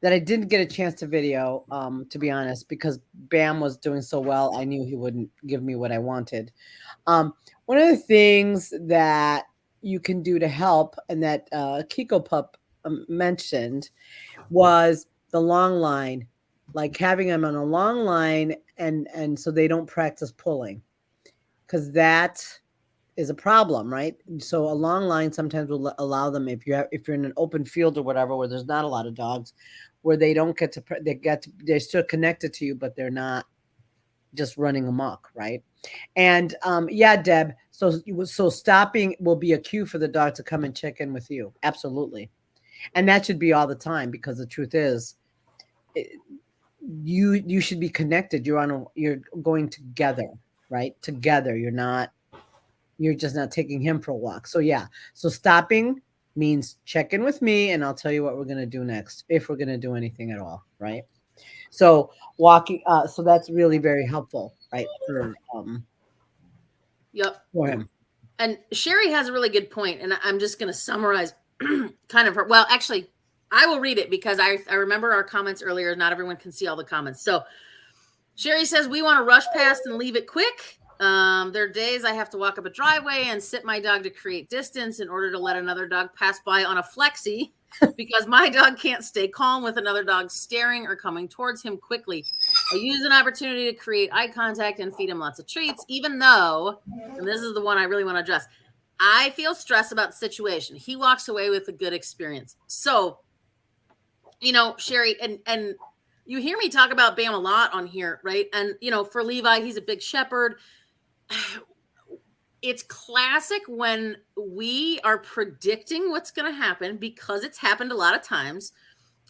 S2: that I didn't get a chance to video, to be honest, because Bam was doing so well, I knew he wouldn't give me what I wanted. One of the things that you can do to help, and that Kiko Pup mentioned, was the long line, like having them on a long line, and so they don't practice pulling, because that is a problem, right? So a long line sometimes will allow them, if you're in an open field or whatever, where there's not a lot of dogs, where they don't get to, they're still connected to you, but they're not just running amok, right? And yeah, Deb, so stopping will be a cue for the dog to come and check in with you. Absolutely. And that should be all the time, because the truth is, you should be connected. You're going together, right? Together. You're just not taking him for a walk. So yeah. So stopping means check in with me, and I'll tell you what we're going to do next, if we're going to do anything at all, right? So walking, so that's really very helpful, right? For him.
S3: And Sherry has a really good point, and I'm just going to summarize kind of her. Well, actually, I will read it because I remember our comments earlier. Not everyone can see all the comments. So Sherry says, we want to rush past and leave it quick. There are days I have to walk up a driveway and sit my dog to create distance in order to let another dog pass by on a flexi because my dog can't stay calm with another dog staring or coming towards him quickly. I use an opportunity to create eye contact and feed him lots of treats, even though, and this is the one I really want to address, I feel stressed about the situation. He walks away with a good experience. So, you know, Sherry, and you hear me talk about Bam a lot on here, right? And, you know, for Levi, he's a big shepherd. It's classic when we are predicting what's going to happen, because it's happened a lot of times.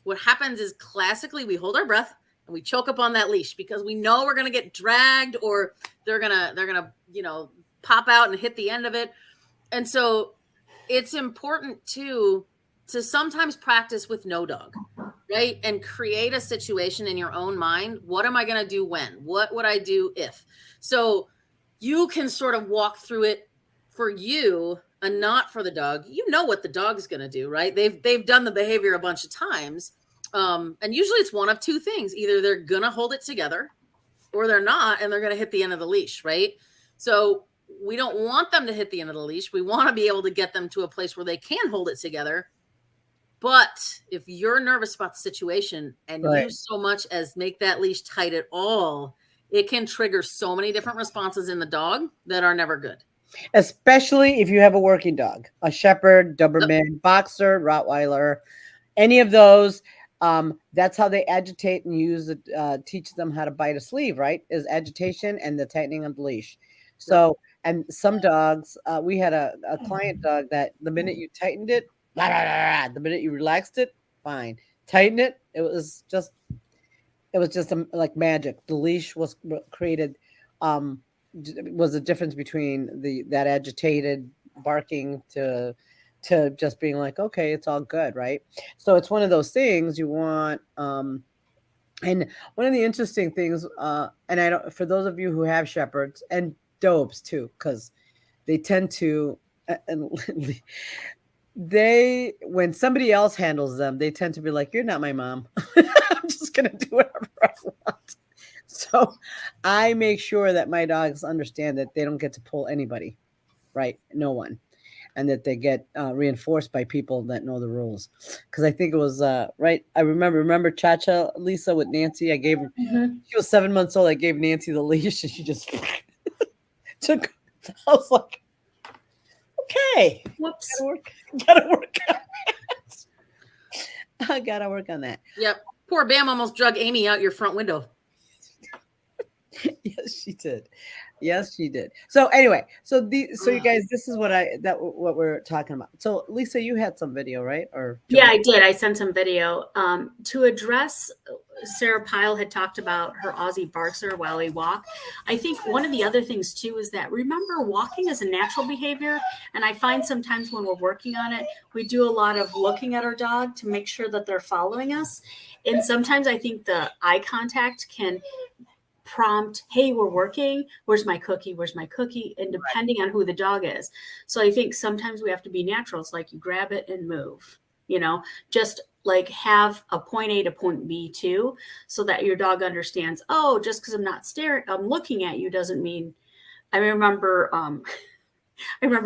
S3: What happens is, classically, we hold our breath and we choke up on that leash because we know we're going to get dragged, or they're going to, you know, pop out and hit the end of it. And so it's important to sometimes practice with no dog, right? And create a situation in your own mind. What am I going to do when? What would I do if? So you can sort of walk through it for you a knot for the dog, you know what the dog's going to do, right? They've done the behavior a bunch of times. And usually it's one of two things. Either they're going to hold it together or they're not, and they're going to hit the end of the leash, right? So we don't want them to hit the end of the leash. We want to be able to get them to a place where they can hold it together. But if you're nervous about the situation and you so much as make that leash tight at all, it can trigger so many different responses in the dog that are never good.
S2: Especially if you have a working dog, a Shepherd, Doberman, Boxer, Rottweiler, any of those. That's how they agitate and use it, teach them how to bite a sleeve, right? Is agitation and the tightening of the leash. So, and some dogs, we had a client dog that the minute you tightened it, blah, blah, blah, blah, the minute you relaxed it, fine. Tighten it, it was just like magic. The leash was created, was the difference between that agitated barking to just being like, okay, it's all good, right? So it's one of those things you want. And one of the interesting things, and I don't, for those of you who have Shepherds and Dobes too, because they tend to, when somebody else handles them, they tend to be like, you're not my mom. I'm just gonna do whatever I want. So I make sure that my dogs understand that they don't get to pull anybody, right? No one. And that they get reinforced by people that know the rules. Because I think it was, right, I remember Cha-Cha, Lisa, with Nancy. I gave her, she was 7 months old. I gave Nancy the leash and she just took, I was like, okay.
S1: Whoops.
S2: Gotta work on that. I gotta work on that.
S3: Yep. Poor Bam almost drug Amy out your front window.
S2: Yes, she did. Yes, she did. So anyway, so you guys, this is what we're talking about. So Lisa, you had some video, right? Or
S1: yeah, I did. I sent some video to address. Sarah Pyle had talked about her Aussie Barkser while we walk. I think one of the other things too is that remember walking is a natural behavior, and I find sometimes when we're working on it, we do a lot of looking at our dog to make sure that they're following us, and sometimes I think the eye contact can prompt, hey, we're working, where's my cookie, and depending on who the dog is. So I think sometimes we have to be natural. It's like you grab it and move, just like have a point A to point B too, so that your dog understands, oh, just because I'm not staring, I'm looking at you doesn't mean. I remember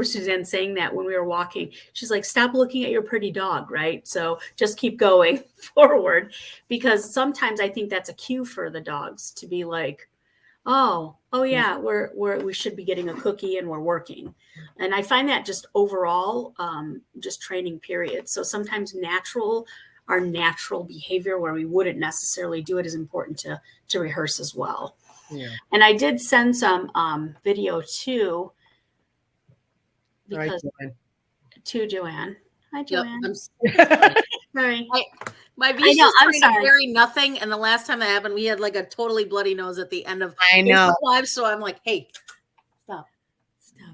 S1: Suzanne saying that when we were walking. She's like, stop looking at your pretty dog, right? So just keep going forward, because sometimes I think that's a cue for the dogs to be like, oh yeah, we should be getting a cookie and we're working. And I find that just overall, just training period. So sometimes our natural behavior where we wouldn't necessarily do it is important to rehearse as well. Yeah. And I did send some video too, because to Joanne. Hi, Joanne.
S3: Yep,
S1: sorry.
S3: My beast is trying to bury nothing, and the last time that happened, we had like a totally bloody nose at the end of live. So I'm like, hey, stop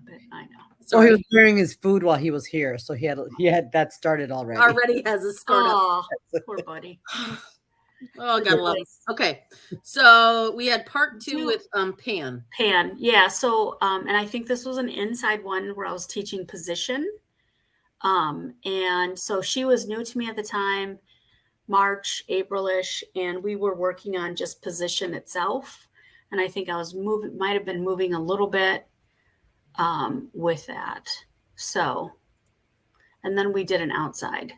S3: it. I know.
S2: So he was burying his food while he was here, so he had that started already.
S3: Already has a scar.
S1: Oh, poor buddy.
S3: Oh, God love it. Okay, so we had part 2 with Pan.
S1: Yeah. So, and I think this was an inside one where I was teaching position. And so she was new to me at the time, March, April-ish, and we were working on just position itself. And I think I was might have been moving a little bit with that. So, and then we did an outside.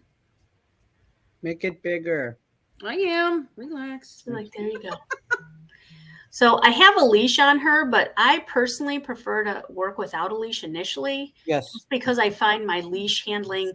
S2: Make it bigger.
S3: I am. Relax.
S1: Like, there you go. So I have a leash on her, but I personally prefer to work without a leash initially.
S2: Yes.
S1: Just because I find my leash handling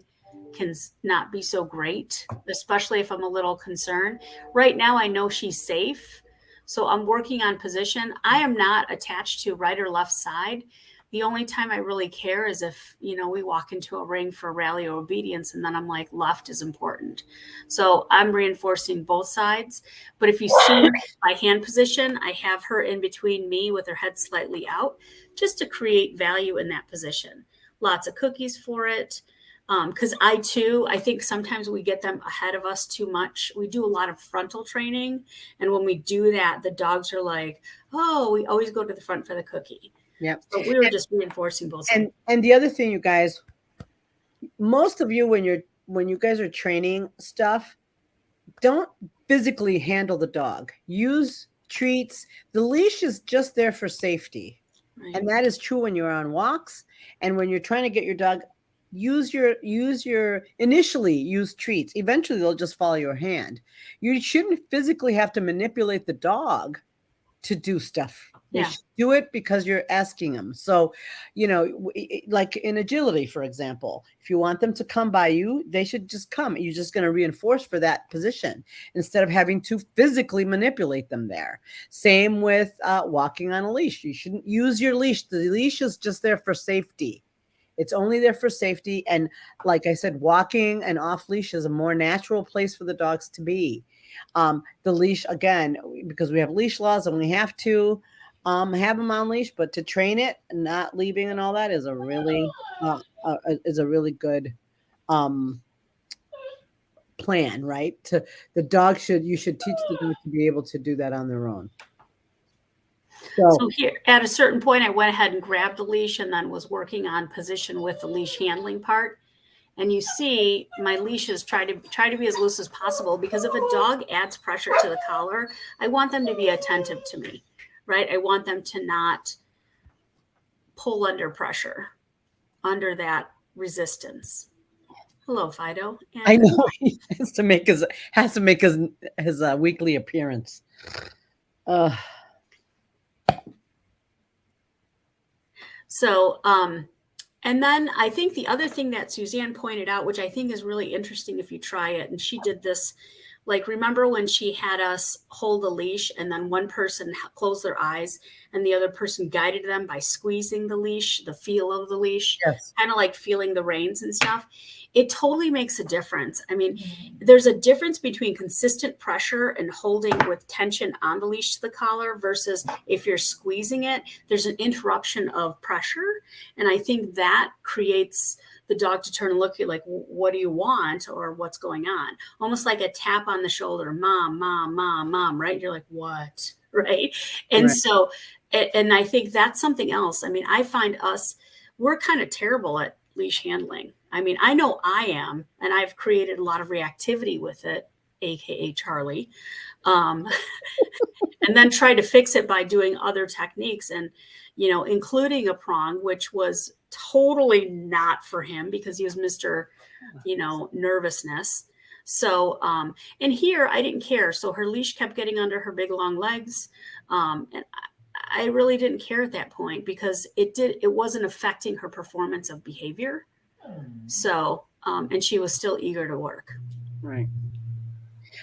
S1: can not be so great, especially if I'm a little concerned. Right now, I know she's safe. So I'm working on position. I am not attached to right or left side. The only time I really care is if, we walk into a ring for rally or obedience, and then I'm like, left is important. So I'm reinforcing both sides. But if you see my hand position, I have her in between me with her head slightly out, just to create value in that position. Lots of cookies for it. Because I think sometimes we get them ahead of us too much. We do a lot of frontal training. And when we do that, the dogs are like, oh, we always go to the front for the cookie.
S2: Yeah.
S1: So we were just reinforcing both sides.
S2: And the other thing, you guys, most of you, when you guys are training stuff, don't physically handle the dog. Use treats. The leash is just there for safety.
S1: Right.
S2: And that is true when you're on walks and when you're trying to get your dog, initially use treats. Eventually they'll just follow your hand. You shouldn't physically have to manipulate the dog to do stuff. They
S1: Yeah.
S2: should do it because you're asking them. So, like in agility, for example, if you want them to come by you, they should just come. You're just going to reinforce for that position instead of having to physically manipulate them there. Same with walking on a leash. You shouldn't use your leash. The leash is just there for safety. It's only there for safety. And like I said, walking and off leash is a more natural place for the dogs to be. The leash, again, because we have leash laws and we have to have them on leash, but to train it and not leaving and all that is a really good plan, right? You should teach the dog to be able to do that on their own.
S1: So here, at a certain point, I went ahead and grabbed the leash and then was working on position with the leash handling part. And you see my leashes try to be as loose as possible, because if a dog adds pressure to the collar, I want them to be attentive to me, right? I want them to not pull under pressure, under that resistance. Hello, Fido. And
S2: I know he has to make his weekly appearance.
S1: So, and then I think the other thing that Suzanne pointed out, which I think is really interesting if you try it, and she did this, like, remember when she had us hold a leash and then one person closed their eyes and the other person guided them by squeezing the leash, the feel of the leash,
S2: Yes.
S1: kind of like feeling the reins and stuff. It totally makes a difference. I mean, there's a difference between consistent pressure and holding with tension on the leash to the collar versus if you're squeezing it, there's an interruption of pressure. And I think that creates the dog to turn and look at you like, what do you want or what's going on? Almost like a tap on the shoulder, mom, mom, mom, mom, right? You're like, what? Right. And
S2: Right.
S1: so, and I think that's something else. I mean, I find we're kind of terrible at leash handling. I mean, I know I am, and I've created a lot of reactivity with it, AKA Charlie, and then try to fix it by doing other techniques and, including a prong, which was totally not for him because he was Mr., nervousness. So, and here I didn't care. So her leash kept getting under her big long legs. And I really didn't care at that point because it wasn't affecting her performance of behavior. So, and she was still eager to work.
S2: Right.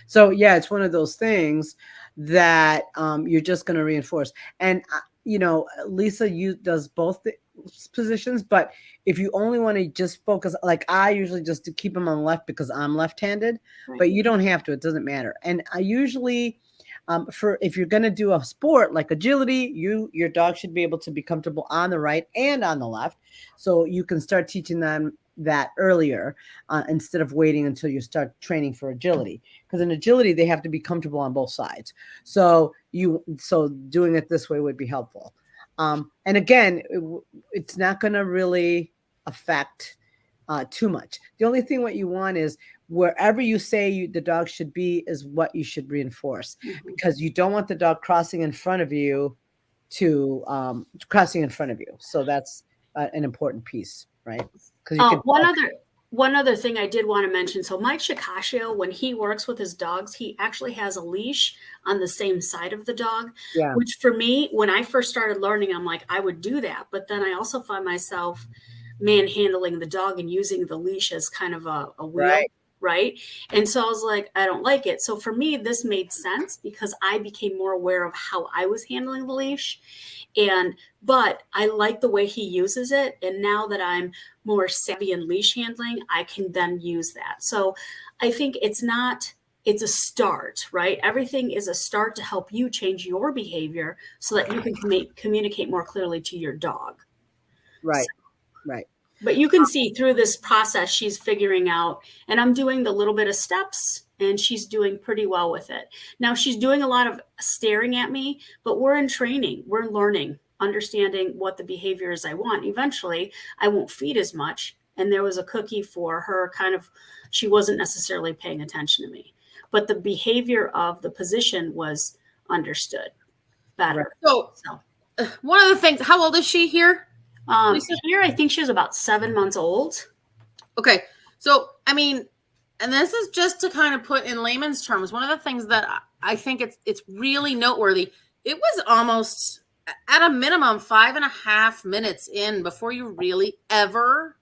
S2: So yeah, it's one of those things that you're just going to reinforce. And, Lisa does both the positions, but if you only want to just focus, like I usually just to keep them on the left because I'm left-handed,
S1: Right.
S2: but you don't have to, it doesn't matter. And I usually, if you're going to do a sport like agility, your dog should be able to be comfortable on the right and on the left. So you can start teaching them that earlier instead of waiting until you start training for agility, because in agility they have to be comfortable on both sides. So doing it this way would be helpful. And again, it's not going to really affect too much. The only thing what you want is wherever you say the dog should be is what you should reinforce, because you don't want the dog crossing in front of you. So that's an important piece, right?
S1: One other thing I did want to mention. So Mike Shikashio, when he works with his dogs, he actually has a leash on the same side of the dog,
S2: Yeah.
S1: which for me, when I first started learning, I'm like, I would do that. But then I also find myself manhandling the dog and using the leash as kind of a wheel. Right. And so I was like, I don't like it. So for me, this made sense because I became more aware of how I was handling the leash. But I like the way he uses it. And now that I'm more savvy in leash handling, I can then use that. So I think it's a start, right? Everything is a start to help you change your behavior so that you can communicate more clearly to your dog.
S2: Right. Right.
S1: But you can see through this process, she's figuring out, and I'm doing the little bit of steps and she's doing pretty well with it. Now she's doing a lot of staring at me, but we're in training, we're learning, understanding what the behavior is I want. Eventually I won't feed as much and there was a cookie for her. Kind of, she wasn't necessarily paying attention to me, but the behavior of the position was understood better.
S3: So one of the things, how old is she here?
S1: Here, I think she was about 7 months old.
S3: Okay. So, I mean, and this is just to kind of put in layman's terms, one of the things that I think it's really noteworthy. It was almost at a minimum 5.5 minutes in before you really ever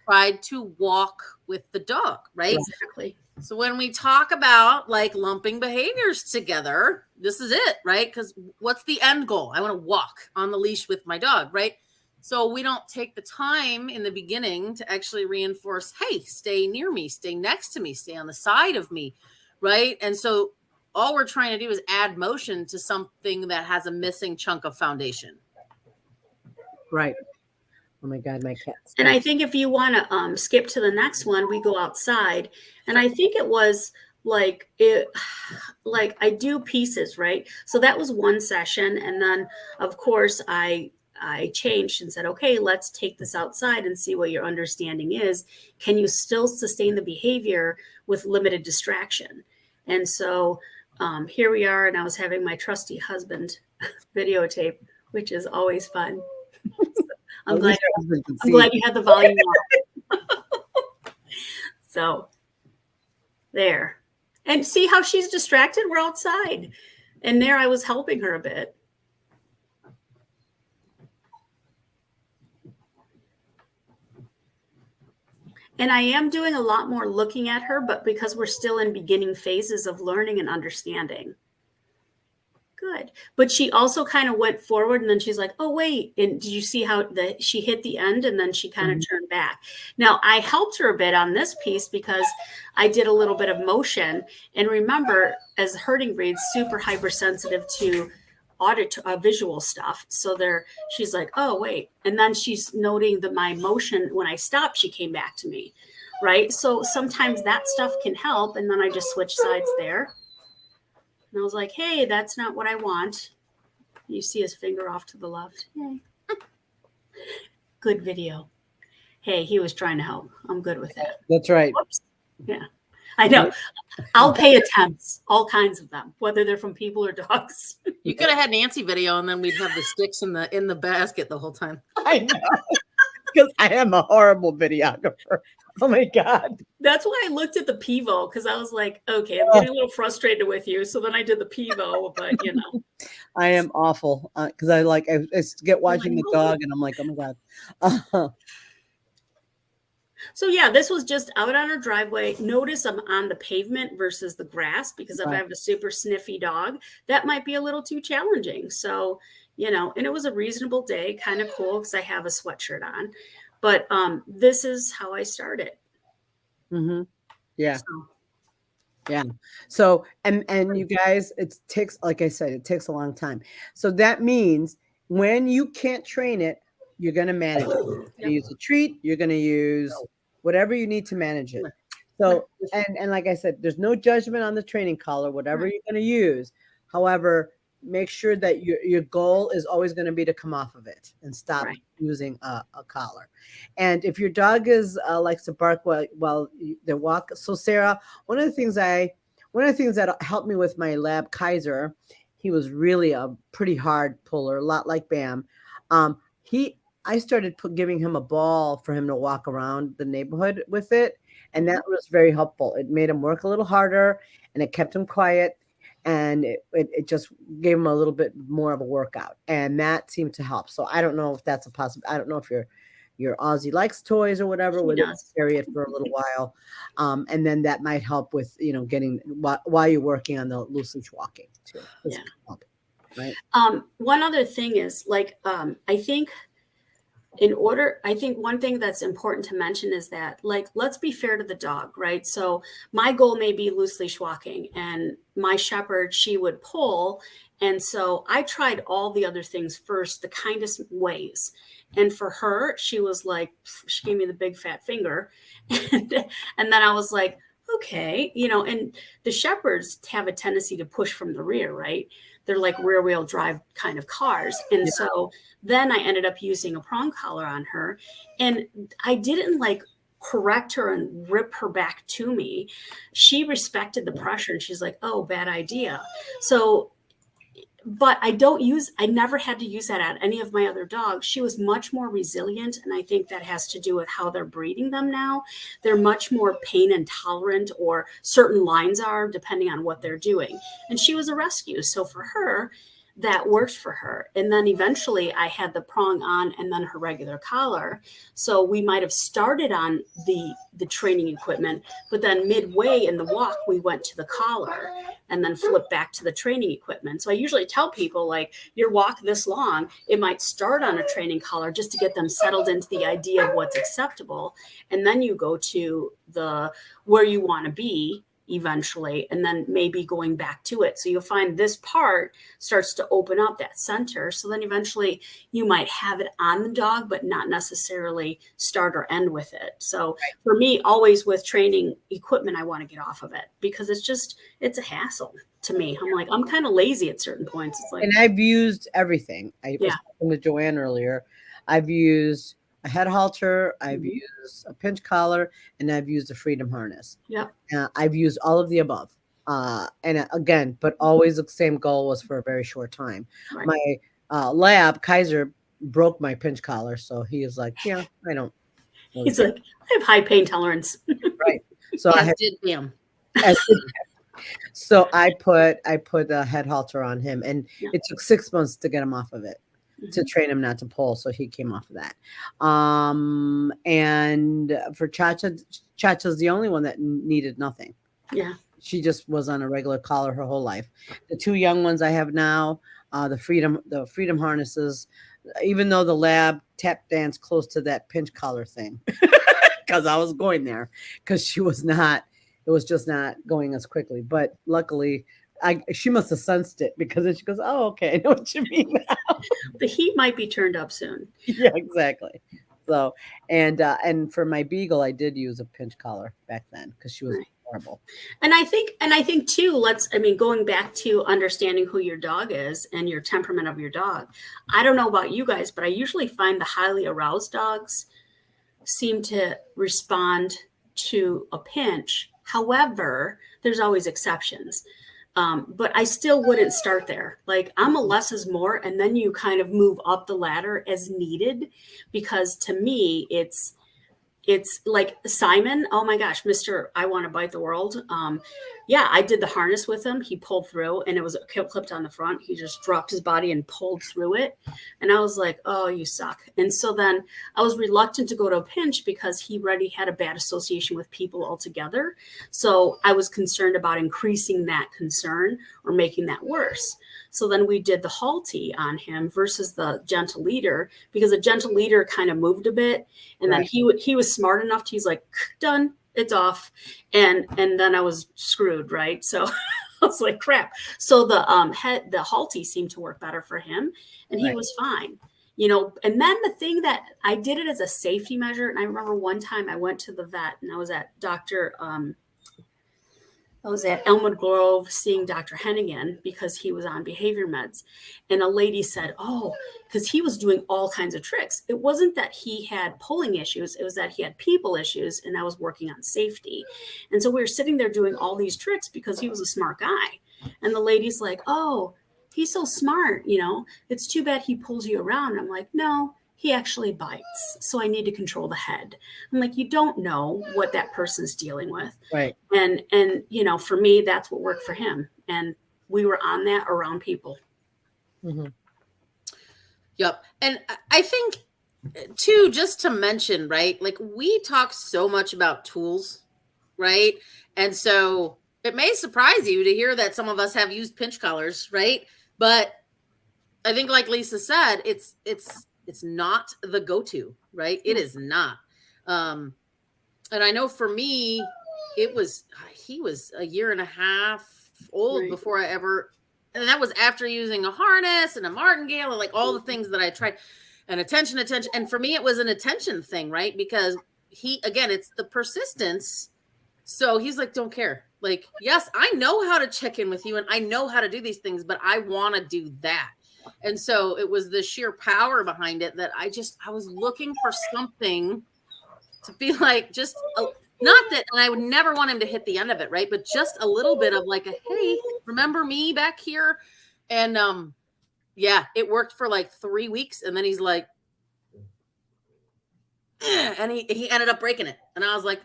S3: tried to walk with the dog, right?
S1: Exactly.
S3: So when we talk about like lumping behaviors together, this is it, right? Because what's the end goal? I want to walk on the leash with my dog, right? So we don't take the time in the beginning to actually reinforce, hey, stay near me, stay next to me, stay on the side of me, right? And so all we're trying to do is add motion to something that has a missing chunk of foundation.
S2: Right. Oh my God, my cats.
S1: And I think if you want to skip to the next one, we go outside. And I think it was like I do pieces, right? So that was one session. And then, of course, I changed and said, okay, let's take this outside and see what your understanding is. Can you still sustain the behavior with limited distraction? And so here we are, and I was having my trusty husband videotape, which is always fun. I'm glad you had the volume on. So there. And see how she's distracted? We're outside. And there I was helping her a bit. And I am doing a lot more looking at her, but because we're still in beginning phases of learning and understanding. Good. But she also kind of went forward, and then she's like, oh, wait. And did you see how she hit the end, and then she kind of turned back? Now, I helped her a bit on this piece because I did a little bit of motion. And remember, as herding breeds, super hypersensitive to visual stuff. So she's like, oh, wait. And then she's noting that my motion, when I stopped, she came back to me, right? So sometimes that stuff can help. And then I just switch sides there. And I was like, hey, that's not what I want. You see his finger off to the left. Yay. Good video. Hey, he was trying to help. I'm good with that.
S2: That's right.
S1: Whoops. Yeah, I know. I'll pay attempts, all kinds of them, whether they're from people or dogs.
S3: You could have had Nancy video, and then we'd have the sticks in the basket the whole time.
S2: I know. Because I am a horrible videographer. Oh my God.
S1: That's why I looked at the Pivo, because I was like, okay, I'm getting a little frustrated with you. So then I did the Pivo, but
S2: I am awful because I get watching the dog and I'm like, oh my God.
S1: So yeah, this was just out on our driveway. Notice I'm on the pavement versus the grass, because if I have a super sniffy dog, that might be a little too challenging. So, and it was a reasonable day, kind of cool because I have a sweatshirt on. But this is how I started.
S2: Mm-hmm. Yeah. Yeah. So, and you guys, it takes, like I said, it takes a long time. So that means when you can't train it, you're going to manage it. You're going to use a treat. You're going to use whatever you need to manage it. So, and like I said, there's no judgment on the training collar, whatever you're going to use. However, make sure that your goal is always going to be to come off of it and stop using a collar. And if your dog is likes to bark while they walk. So Sarah, one of the things that helped me with my lab Kaiser, he was really a pretty hard puller, a lot like Bam. I started giving him a ball for him to walk around the neighborhood with it. And that was very helpful. It made him work a little harder, and it kept him quiet. And it just gave him a little bit more of a workout, and that seemed to help. So I don't know if that's a possible. I don't know if your Aussie likes toys or whatever, where they carry it for a little while, and then that might help with getting while you're working on the loose leash walking too. Right.
S1: One other thing is I think one thing that's important to mention is that, let's be fair to the dog, right? So my goal may be loose leash walking, and my shepherd, she would pull. And so I tried all the other things first, the kindest ways. And for her, she was like, she gave me the big fat finger. And then I was like, okay, and the shepherds have a tendency to push from the rear, right? They're like rear wheel drive kind of cars. And so then I ended up using a prong collar on her, and I didn't correct her and rip her back to me. She respected the pressure and she's like, oh, bad idea. So, but I never had to use that at any of my other dogs. She was much more resilient. And I think that has to do with how they're breeding them now. They're much more pain intolerant, or certain lines are, depending on what they're doing. And she was a rescue. So for her, that worked for her. And then eventually I had the prong on and then her regular collar. So we might have started on the training equipment, but then midway in the walk, we went to the collar and then flipped back to the training equipment. So I usually tell people, like, your walk this long, it might start on a training collar just to get them settled into the idea of what's acceptable. And then you go to the where you want to be eventually, and then maybe going back to it. So you'll find this part starts to open up that center. So then eventually you might have it on the dog, but not necessarily start or end with it. So for me, always with training equipment, I want to get off of it because it's a hassle to me. I'm like, I'm kind of lazy at certain points. It's like,
S2: and I've used everything. I was talking with Joanne earlier. I've used a head halter, I've used a pinch collar, and I've used a freedom harness.
S1: Yeah.
S2: I've used all of the above. And again, but always the same goal was for a very short time.
S1: Right.
S2: My lab, Kaiser, broke my pinch collar. So he is like, yeah, I don't.
S1: He's like, I have high pain tolerance.
S2: Right. So I
S3: did him.
S2: So I put a head halter on him, and it took 6 months to get him off of it, to train him not to pull. So he came off of that. And for Chacha's the only one that needed nothing.
S1: Yeah.
S2: She just was on a regular collar her whole life. The two young ones I have now, the freedom harnesses, even though the lab tap danced close to that pinch collar thing, because I was going there, because it was just not going as quickly. But luckily, she must have sensed it, because then she goes, oh, okay, I know what you mean now.
S1: The heat might be turned up soon.
S2: Yeah, exactly. So, and for my beagle, I did use a pinch collar back then because she was horrible.
S1: And I think too, going back to understanding who your dog is and your temperament of your dog. I don't know about you guys, but I usually find the highly aroused dogs seem to respond to a pinch. However, there's always exceptions. But I still wouldn't start there. Like, I'm a less is more, and then you kind of move up the ladder as needed, because to me, it's like Simon. Oh my gosh, Mr. I want to bite the world. I did the harness with him. He pulled through, and it was clipped on the front. He just dropped his body and pulled through it. And I was like, oh, you suck. And so then I was reluctant to go to a pinch because he already had a bad association with people altogether. So I was concerned about increasing that concern or making that worse. So then we did the halty on him versus the gentle leader, because the gentle leader kind of moved a bit. And then he was smart enough to, he's like, done, it's off. And then I was screwed, right? So I was like, crap. So the halty seemed to work better for him, and he was fine. And then the thing that I did it as a safety measure. And I remember one time I went to the vet, and I was at Elmwood Grove seeing Dr. Hennigan because he was on behavior meds. And a lady said, oh, because he was doing all kinds of tricks. It wasn't that he had pulling issues. It was that he had people issues, and I was working on safety. And so we were sitting there doing all these tricks because he was a smart guy. And the lady's like, oh, he's so smart. It's too bad he pulls you around. I'm like, no, he actually bites. So I need to control the head. I'm like, you don't know what that person's dealing with.
S2: Right.
S1: And for me, that's what worked for him. And we were on that around people.
S2: Mm-hmm.
S3: Yep. And I think too, just to mention, right? Like, we talk so much about tools, right? And so it may surprise you to hear that some of us have used pinch collars, right? But I think, like Lisa said, it's not the go-to, right? It is not. And I know for me, he was a year and a half old before I ever, and that was after using a harness and a martingale and like all the things that I tried, and attention. And for me, it was an attention thing, right? Because it's the persistence. So he's like, don't care. Like, yes, I know how to check in with you and I know how to do these things, but I want to do that. And so it was the sheer power behind it that I was looking for something to be like just not that, and I would never want him to hit the end of it, right? But just a little bit of like a hey, remember me back here? And yeah, it worked for like 3 weeks, and then he's like, and he ended up breaking it, and I was like,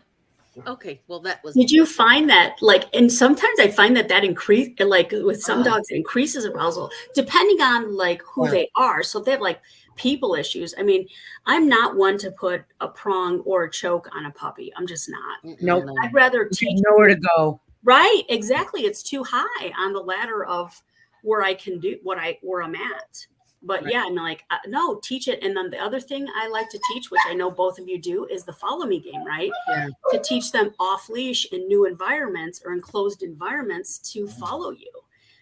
S3: okay, well that was.
S1: Did you find that like, and sometimes I find that increase, like with some dogs, it increases arousal depending on like who they are. So if they have like people issues, I mean, I'm not one to put a prong or a choke on a puppy. I'm just not.
S2: Nope.
S1: I'd rather teach
S2: nowhere to go.
S1: Right, exactly. It's too high on the ladder of where I can do where I'm at. But yeah, I'm like, no, teach it. And then the other thing I like to teach, which I know both of you do, is the follow me game, right?
S2: Yeah.
S1: To teach them off leash in new environments or enclosed environments to follow you.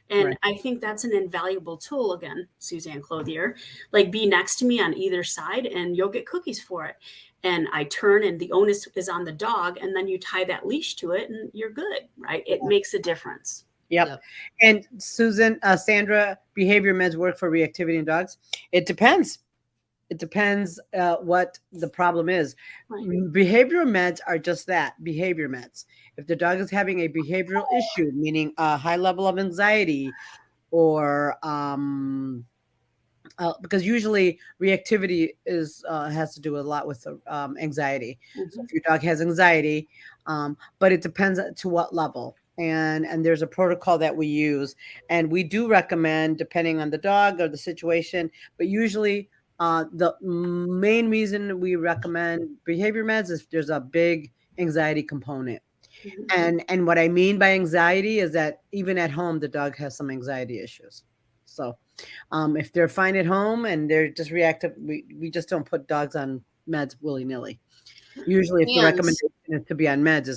S1: And I think that's an invaluable tool. Again, Suzanne Clothier, like be next to me on either side and you'll get cookies for it. And I turn and the onus is on the dog, and then you tie that leash to it and you're good, right? It makes a difference.
S2: Yep. And Susan, Sandra, behavior meds work for reactivity in dogs. It depends. It depends what the problem is.
S1: Right.
S2: Behavioral meds are just that, behavior meds. If the dog is having a behavioral issue, meaning a high level of anxiety or because usually reactivity has to do a lot with anxiety. So if your dog has anxiety, but it depends to what level. And there's a protocol that we use, and we do recommend depending on the dog or the situation. But usually, the main reason we recommend behavior meds is if there's a big anxiety component. And what I mean by anxiety is that even at home, the dog has some anxiety issues. So if they're fine at home and they're just reactive, we just don't put dogs on meds willy-nilly. Usually if the recommendation is to be on meds,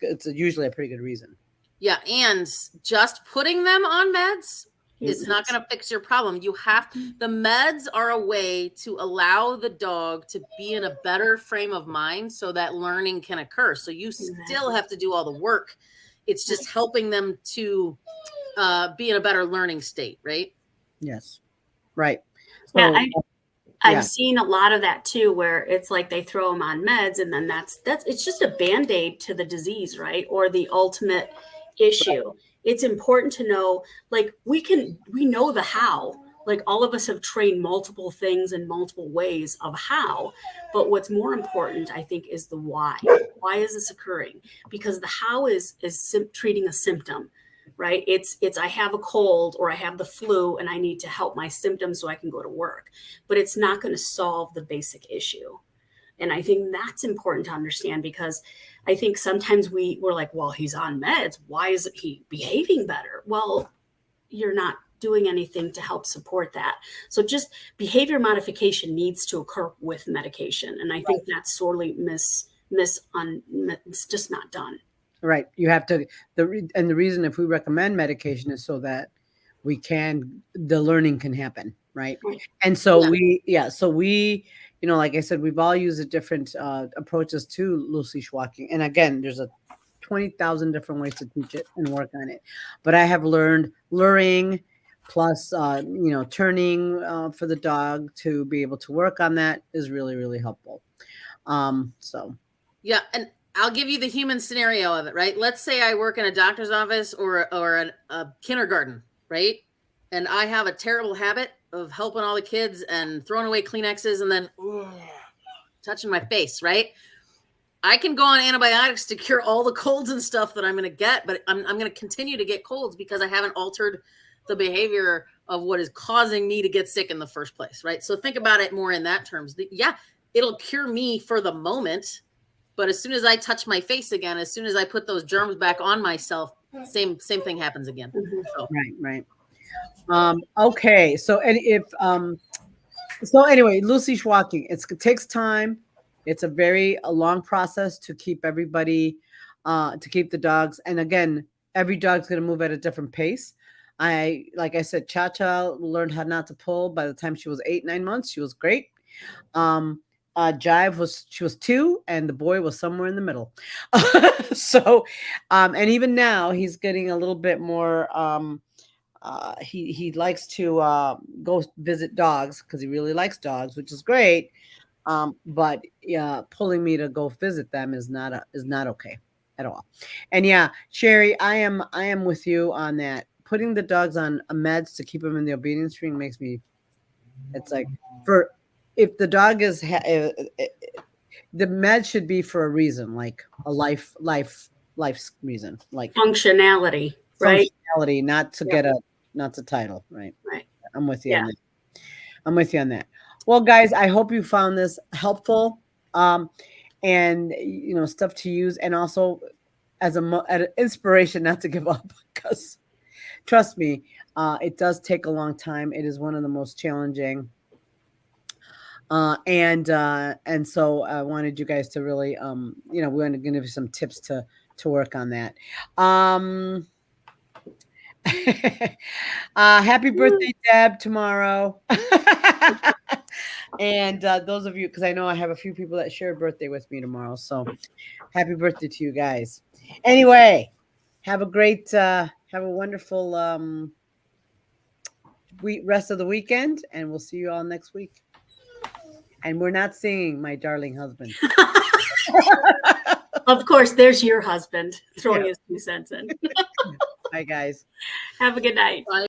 S2: it's usually a pretty good reason.
S3: Yeah, and just putting them on meds is not going to fix your problem. The meds are a way to allow the dog to be in a better frame of mind so that learning can occur. So you still have to do all the work. It's just helping them to be in a better learning state, right?
S2: Yes. Right. So,
S1: yeah, I've seen a lot of that too, where it's like they throw them on meds and then that's it's just a band-aid to the disease, right? Or the ultimate issue. Right. It's important to know, like we know the how. Like all of us have trained multiple things in multiple ways of how, but what's more important, I think, is the why. Why is this occurring? Because the how is treating a symptom. Right? It's I have a cold or I have the flu and I need to help my symptoms so I can go to work, but it's not going to solve the basic issue. And I think that's important to understand, because I think sometimes we're like, well, he's on meds. Why isn't he behaving better? Well, you're not doing anything to help support that. So just behavior modification needs to occur with medication. And I think that's sorely it's just not done.
S2: Right. You have to, the reason if we recommend medication is so that the learning can happen. Right. And so we, like I said, we've all used different approaches to loose leash walking. And again, there's 20,000 different ways to teach it and work on it. But I have learned luring plus, turning for the dog to be able to work on that is really, really helpful.
S3: Yeah. And I'll give you the human scenario of it, right? Let's say I work in a doctor's office or a kindergarten, right? And I have a terrible habit of helping all the kids and throwing away Kleenexes and then touching my face, right? I can go on antibiotics to cure all the colds and stuff that I'm going to get, but I'm going to continue to get colds because I haven't altered the behavior of what is causing me to get sick in the first place, right? So think about it more in that terms. Yeah, it'll cure me for the moment, but as soon as I touch my face again, as soon as I put those germs back on myself, same thing happens again. So.
S2: Right. Okay. So, anyway, loose leash walking, it takes time. It's a long process to keep everybody, to keep the dogs. And again, every dog's going to move at a different pace. Like I said, Cha-Cha learned how not to pull by the time she was 8-9 months. She was great. Jive she was 2 and the boy was somewhere in the middle. So, and even now he's getting a little bit more, he likes to go visit dogs because he really likes dogs, which is great. But pulling me to go visit them is not okay at all. And yeah, Sherry, I am with you on that. Putting the dogs on meds to keep them in the obedience ring makes me. It's like for if the dog is the med should be for a reason, like a life's reason, like
S1: Functionality, right?
S2: functionality, not to
S1: Yeah.
S2: get not a title, right?
S1: Right.
S2: I'm with you
S1: Yeah.
S2: on that. I'm with you on that. Well, guys, I hope you found this helpful, and stuff to use, and also as an inspiration not to give up, because trust me, it does take a long time. It is one of the most challenging. And so I wanted you guys to really, we're going to give you some tips to work on that. Happy birthday, Deb, tomorrow. And those of you, because I know I have a few people that share a birthday with me tomorrow. So happy birthday to you guys. Anyway, have a wonderful rest of the weekend, and we'll see you all next week. And we're not singing My Darling Husband.
S1: Of course, there's your husband throwing his 2 cents in.
S2: Bye, guys.
S1: Have a good night.
S3: Bye.